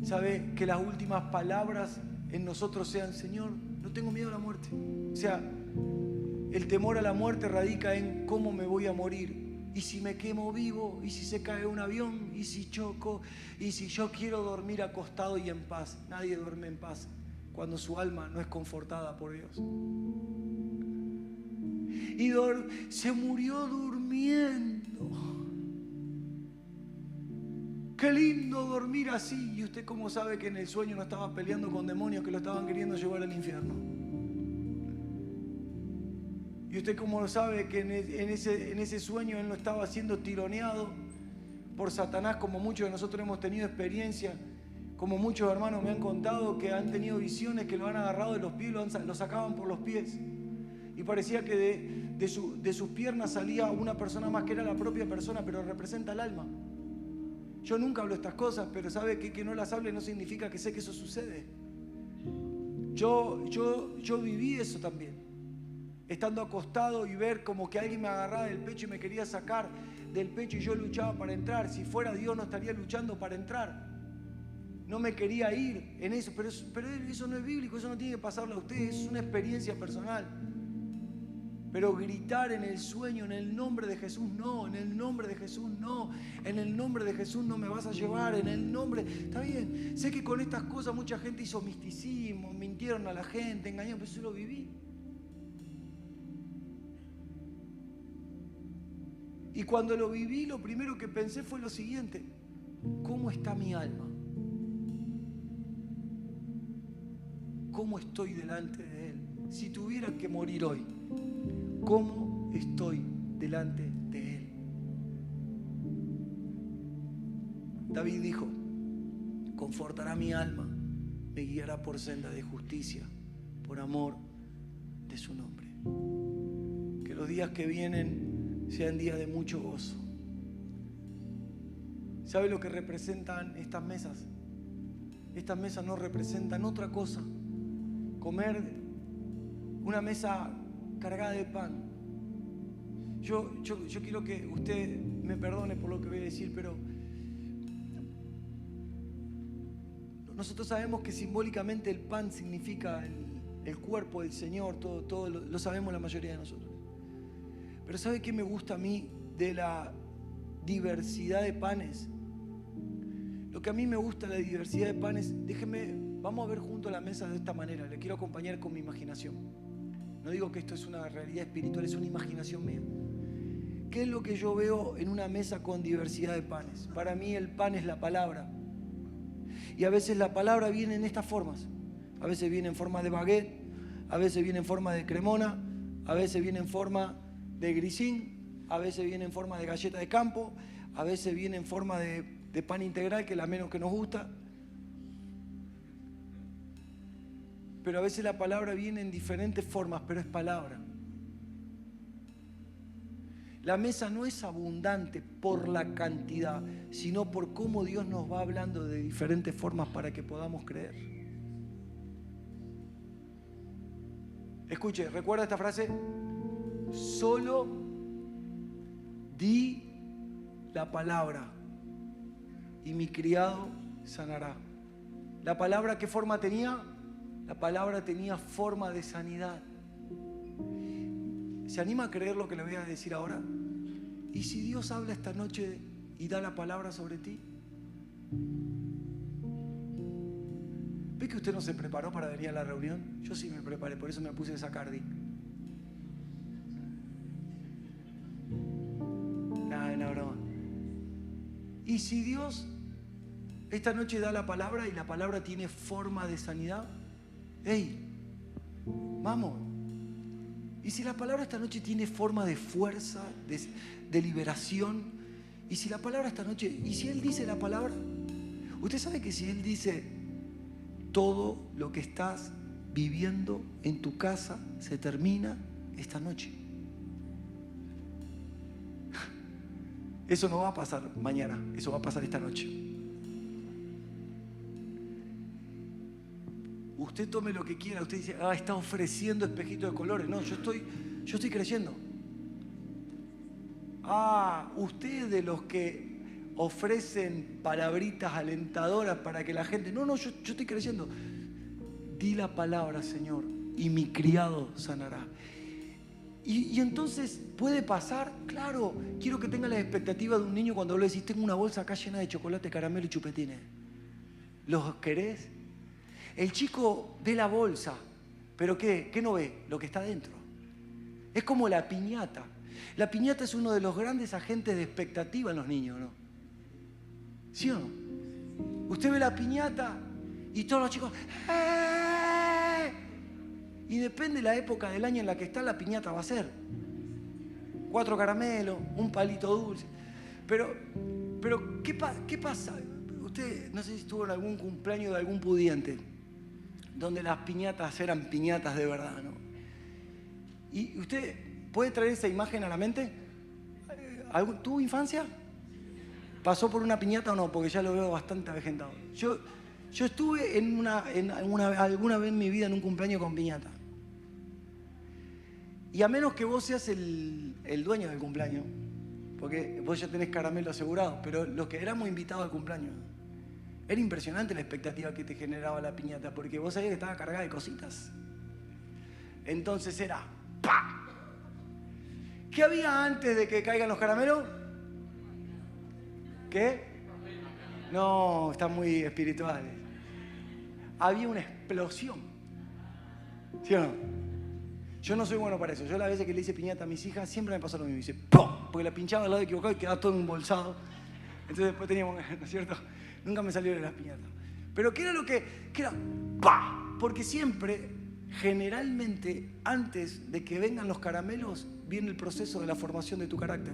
¿Sabe? Que las últimas palabras en nosotros sean: Señor, no tengo miedo a la muerte. O sea, el temor a la muerte radica en cómo me voy a morir. Y si me quemo vivo, y si se cae un avión, y si choco, y si yo quiero dormir acostado y en paz. Nadie duerme en paz cuando su alma no es confortada por Dios. Y se murió durmiendo. Qué lindo dormir así. ¿Y usted cómo sabe que en el sueño no estaba peleando con demonios que lo estaban queriendo llevar al infierno? ¿Y usted cómo sabe que en ese sueño él no estaba siendo tironeado por Satanás, como muchos de nosotros hemos tenido experiencia? Como muchos hermanos me han contado que han tenido visiones que lo han agarrado de los pies, lo sacaban por los pies. Y parecía que de sus piernas salía una persona más, que era la propia persona, pero representa el alma. Yo nunca hablo estas cosas, pero sabe que no las hable no significa que sé que eso sucede. Yo viví eso también. Estando acostado y ver como que alguien me agarraba del pecho y me quería sacar del pecho y yo luchaba para entrar. Si fuera Dios no estaría luchando para entrar. No me quería ir en eso, pero eso no es bíblico, eso no tiene que pasarle a usted, es una experiencia personal. Pero gritar en el sueño, en el nombre de Jesús, no, en el nombre de Jesús, no, en el nombre de Jesús no me vas a llevar, en el nombre... Está bien, sé que con estas cosas mucha gente hizo misticismo, mintieron a la gente, engañaron, pero eso lo viví. Y cuando lo viví, lo primero que pensé fue lo siguiente: ¿cómo está mi alma? ¿Cómo estoy delante de Él? Si tuviera que morir hoy, ¿cómo estoy delante de Él? David dijo: confortará mi alma, me guiará por senda de justicia, por amor de su nombre. Que los días que vienen sean días de mucho gozo. ¿Sabe lo que representan estas mesas? Estas mesas no representan otra cosa. Comer una mesa cargada de pan. Yo quiero que usted me perdone por lo que voy a decir, pero nosotros sabemos que simbólicamente el pan significa el cuerpo del Señor, todo lo sabemos la mayoría de nosotros. Pero ¿sabe qué me gusta a mí de la diversidad de panes? Lo que a mí me gusta de la diversidad de panes, vamos a ver junto a la mesa de esta manera, le quiero acompañar con mi imaginación. No digo que esto es una realidad espiritual, es una imaginación mía. ¿Qué es lo que yo veo en una mesa con diversidad de panes? Para mí el pan es la palabra. Y a veces la palabra viene en estas formas. A veces viene en forma de baguette, a veces viene en forma de cremona, a veces viene en forma de grisín, a veces viene en forma de galleta de campo, a veces viene en forma de pan integral, que es la menos que nos gusta. Pero a veces la palabra viene en diferentes formas, pero es palabra. La mesa no es abundante por la cantidad, sino por cómo Dios nos va hablando de diferentes formas para que podamos creer. Escuche, ¿recuerda esta frase? Solo di la palabra y mi criado sanará. ¿La palabra qué forma tenía? La palabra tenía forma de sanidad. ¿Se anima a creer lo que le voy a decir ahora? ¿Y si Dios habla esta noche y da la palabra sobre ti? ¿Ve que usted no se preparó para venir a la reunión? Yo sí me preparé, por eso me puse esa cardi. Nada, broma. Y si Dios esta noche da la palabra y la palabra tiene forma de sanidad, ¡hey! Vamos. Y si la palabra esta noche tiene forma de fuerza, de liberación, y si la palabra esta noche, y si Él dice la palabra, usted sabe que si Él dice todo lo que estás viviendo en tu casa se termina esta noche. Eso no va a pasar mañana, eso va a pasar esta noche. Usted tome lo que quiera, usted dice, está ofreciendo espejitos de colores. No, yo estoy creyendo. Usted de los que ofrecen palabritas alentadoras para que la gente... No, yo estoy creyendo. Di la palabra, Señor, y mi criado sanará. Y entonces, ¿puede pasar? Claro, quiero que tenga la expectativa de un niño cuando le decís, tengo una bolsa acá llena de chocolate, caramelo y chupetines. ¿Los querés? El chico ve la bolsa, pero ¿qué no ve? Lo que está dentro. Es como la piñata. La piñata es uno de los grandes agentes de expectativa en los niños, ¿no? ¿Sí o no? Usted ve la piñata y todos los chicos... ¡Eh! Y depende de la época del año en la que está, la piñata va a ser 4 caramelos, un palito dulce. Pero ¿qué pasa? Usted, no sé si estuvo en algún cumpleaños de algún pudiente, donde las piñatas eran piñatas de verdad, ¿no? Y usted puede traer esa imagen a la mente. ¿Tuvo infancia? ¿Pasó por una piñata o no? Porque ya lo veo bastante avejentado. Yo estuve alguna vez en mi vida en un cumpleaños con piñata. Y a menos que vos seas el dueño del cumpleaños, porque vos ya tenés caramelo asegurado, pero los que éramos invitados al cumpleaños, era impresionante la expectativa que te generaba la piñata, porque vos sabías que estaba cargada de cositas. Entonces era ¡pa! ¿Qué había antes de que caigan los caramelos? ¿Qué? No, están muy espirituales. Había una explosión. ¿Sí o no? Yo no soy bueno para eso. Yo las veces que le hice piñata a mis hijas siempre me pasó lo mismo. Dice ¡pum! Porque la pinchaba al lado equivocado y quedaba todo embolsado. Entonces después teníamos, ¿no es cierto? Nunca me salió de las piñatas. Pero ¿qué era lo que era? ¡Pah! Porque siempre, generalmente, antes de que vengan los caramelos, viene el proceso de la formación de tu carácter.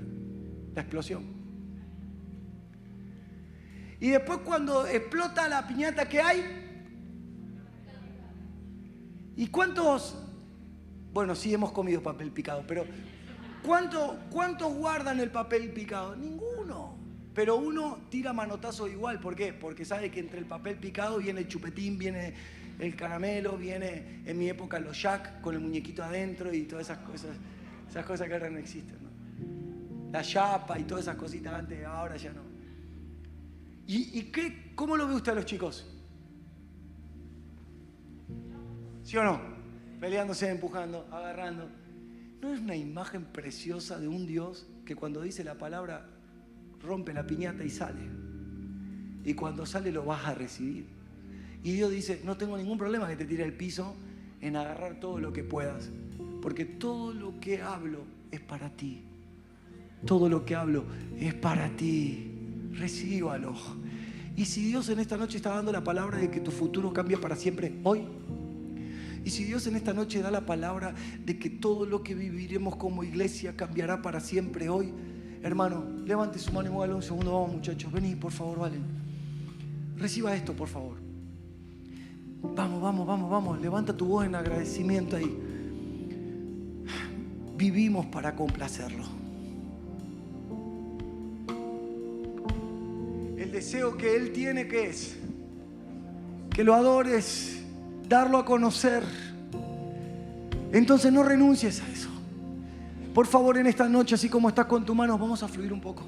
La explosión. Y después cuando explota la piñata, ¿qué hay? ¿Y cuántos? Bueno, sí hemos comido papel picado, pero ¿cuántos guardan el papel picado? Ninguno. Pero uno tira manotazo igual. ¿Por qué? Porque sabe que entre el papel picado viene el chupetín, viene el caramelo, viene en mi época los Jack con el muñequito adentro y todas esas cosas que ahora no existen, ¿no? La chapa y todas esas cositas antes, ahora ya no. ¿Cómo lo ve usted a los chicos? ¿Sí o no? Peleándose, empujando, agarrando. ¿No es una imagen preciosa de un Dios que cuando dice la palabra rompe la piñata y sale? Y cuando sale lo vas a recibir. Y Dios dice, no tengo ningún problema que te tire al piso en agarrar todo lo que puedas. Porque todo lo que hablo es para ti. Todo lo que hablo es para ti. Recíbalo. Y si Dios en esta noche está dando la palabra de que tu futuro cambia para siempre hoy, y si Dios en esta noche da la palabra de que todo lo que viviremos como iglesia cambiará para siempre hoy, hermano, levante su mano y muévalo un segundo. Vamos, muchachos, vení, por favor, Valen. Reciba esto, por favor. Vamos. Levanta tu voz en agradecimiento ahí. Vivimos para complacerlo. El deseo que Él tiene, ¿qué es? Que lo adores, darlo a conocer. Entonces no renuncies a eso. Por favor, en esta noche, así como estás con tu mano, vamos a fluir un poco.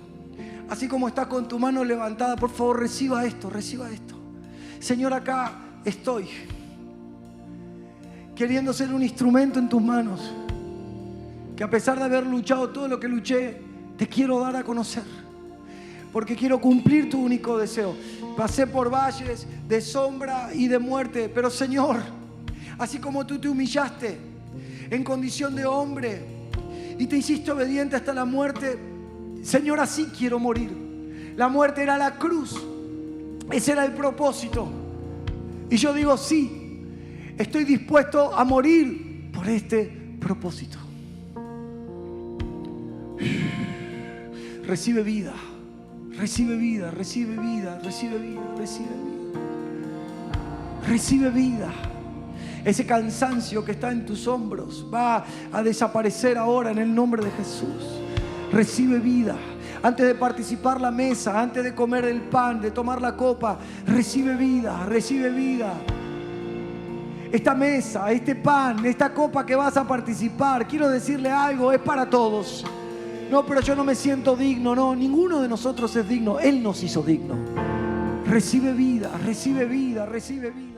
Así como estás con tu mano levantada, por favor, reciba esto. Señor, acá estoy, queriendo ser un instrumento en tus manos, que a pesar de haber luchado todo lo que luché, te quiero dar a conocer. Porque quiero cumplir tu único deseo. Pasé por valles de sombra y de muerte, pero Señor, así como tú te humillaste en condición de hombre y te hiciste obediente hasta la muerte, Señor, así quiero morir. La muerte era la cruz. Ese era el propósito. Y yo digo, sí, estoy dispuesto a morir por este propósito. Recibe vida, recibe vida, recibe vida, recibe vida, recibe vida. Recibe vida. Ese cansancio que está en tus hombros va a desaparecer ahora en el nombre de Jesús. Recibe vida. Antes de participar la mesa, antes de comer el pan, de tomar la copa, recibe vida, recibe vida. Esta mesa, este pan, esta copa que vas a participar, quiero decirle algo, es para todos. No, pero yo no me siento digno. No, ninguno de nosotros es digno. Él nos hizo digno. Recibe vida, recibe vida, recibe vida.